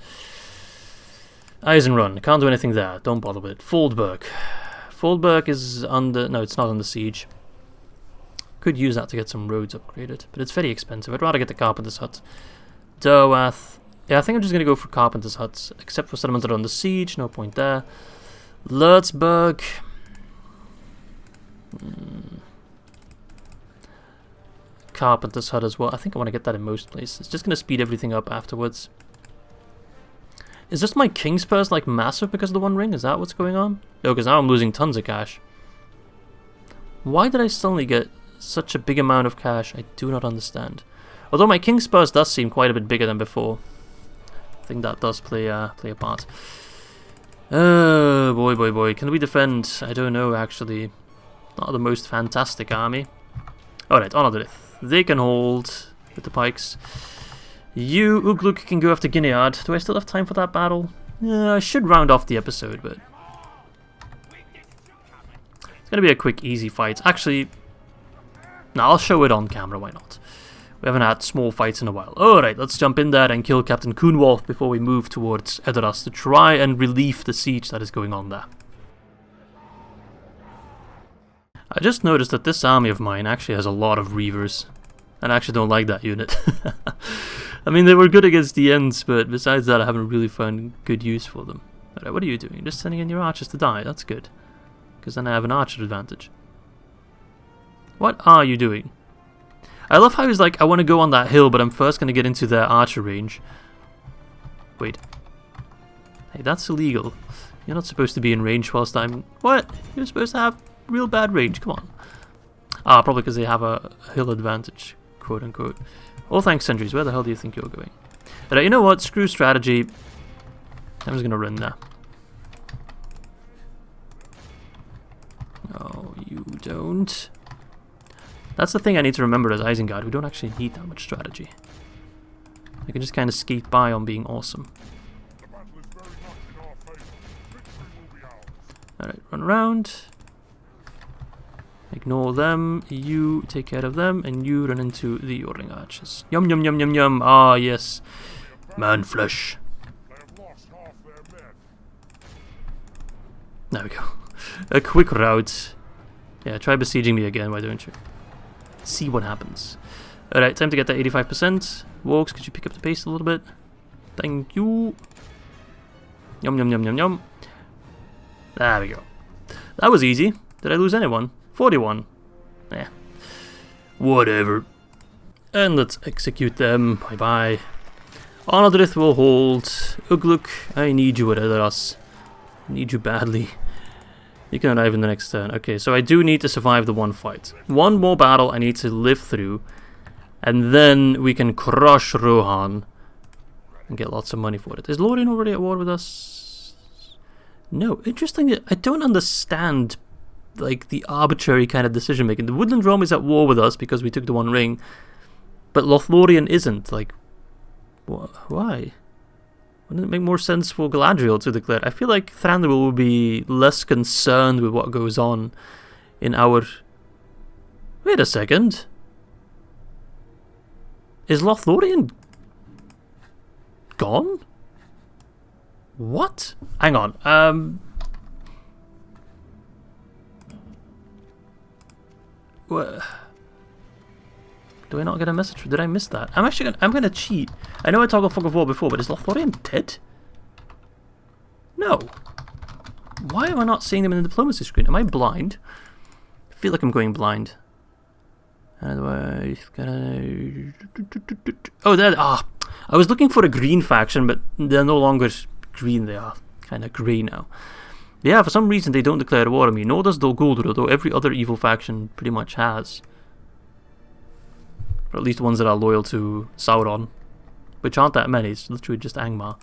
Eisenrun, can't do anything there, don't bother with it. Foldberg. Foldberg is under... no, it's not under siege. Could use that to get some roads upgraded, but it's very expensive. I'd rather get the Carpenter's Hut. Derwath. Yeah, I think I'm just going to go for Carpenter's Huts, except for settlements that are under siege, no point there. Lurtzburg. Carpenter's Hut as well. I think I want to get that in most places. It's just going to speed everything up afterwards. Is just my King's Purse like massive because of the One Ring? Is that what's going on? No, because now I'm losing tons of cash. Why did I suddenly get such a big amount of cash? I do not understand. Although my King's Purse does seem quite a bit bigger than before. I think that does play a part. Oh, boy. Can we defend? I don't know, actually. Not the most fantastic army. Alright, Ar-Adûnâim. They can hold with the pikes. You, Ugluk, can go after Gineard. Do I still have time for that battle? I should round off the episode, but... it's going to be a quick, easy fight. Actually, no, I'll show it on camera, why not? We haven't had small fights in a while. Alright, let's jump in there and kill Captain Coonwolf before we move towards Edoras to try and relieve the siege that is going on there. I just noticed that this army of mine actually has a lot of Reavers. And I actually don't like that unit. I mean, they were good against the Ents, but besides that I haven't really found good use for them. Alright, what are you doing? Just sending in your archers to die, that's good. Because then I have an archer advantage. What are you doing? I love how he's like, I want to go on that hill, but I'm first going to get into their archer range. Wait. Hey, that's illegal. You're not supposed to be in range whilst I'm... what? You're supposed to have real bad range, come on. Ah, probably because they have a hill advantage, quote unquote. Orthanc sentries, where the hell do you think you're going? Alright, you know what? Screw strategy. I'm just going to run there. Oh, you don't. That's the thing I need to remember as Isengard. We don't actually need that much strategy. I can just kind of skate by on being awesome. Alright, run around. Ignore them. You take care of them. And you run into the Yoring archers. Yum yum yum yum yum. Ah, yes. Man flesh. There we go. A quick route. Yeah, try besieging me again, why don't you? See what happens. Alright, time to get that 85%. Walks, could you pick up the pace a little bit? Thank you. Yum yum yum yum yum. There we go. That was easy. Did I lose anyone? 41. Eh. Whatever. And let's execute them. Bye bye. Ar-Adûnâim will hold. Ugluk, I need you at Edoras. I need you badly. You can arrive in the next turn. Okay, so I do need to survive the one fight. One more battle I need to live through. And then we can crush Rohan. And get lots of money for it. Is Lorien already at war with us? No. Interestingly, I don't understand like the arbitrary kind of decision making. The Woodland Realm is at war with us because we took the One Ring. But Lothlorien isn't. Like, why? Wouldn't it make more sense for Galadriel to declare? I feel like Thranduil would be less concerned with what goes on in our... Wait a second. Is Lothlorien gone? What? Hang on. What? Do I not get a message? Did I miss that? I'm gonna cheat. I know I toggled Fog of War before, but is Lothlorien dead? No. Why am I not seeing them in the diplomacy screen? Am I blind? I feel like I'm going blind. How do I... Oh, there... Ah! I was looking for a green faction, but they're no longer green. They are kind of grey now. Yeah, for some reason they don't declare war on me. Nor does Dol Guldur, although every other evil faction pretty much has. Or at least ones that are loyal to Sauron. Which aren't that many, it's literally just Angmar.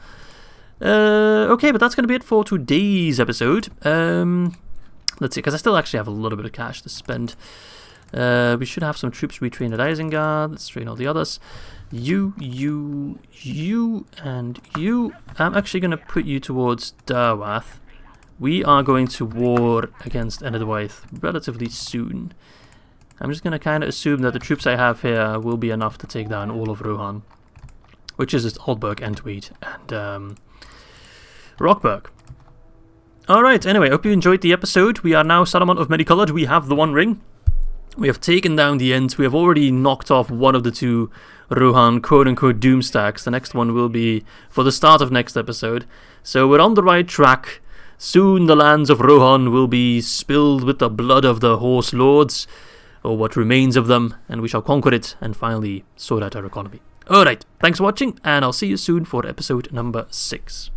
Okay, but that's going to be it for today's episode. Let's see, because I still actually have a little bit of cash to spend. We should have some troops retrained at Isengard. Let's train all the others. You, and you. I'm actually going to put you towards Darwath. We are going to war against Ered relatively soon. I'm just going to kind of assume that the troops I have here will be enough to take down all of Rohan. Which is just Oldburg, Entweed, and Rockburg. Alright, anyway, hope you enjoyed the episode. We are now Saruman of Many-Colored. We have the One Ring. We have taken down the Ents. We have already knocked off one of the two Rohan quote-unquote doom stacks. The next one will be for the start of next episode. So we're on the right track. Soon the lands of Rohan will be spilled with the blood of the Horse Lords, or what remains of them, and we shall conquer it and finally sort out our economy. Alright, thanks for watching, and I'll see you soon for episode number 6.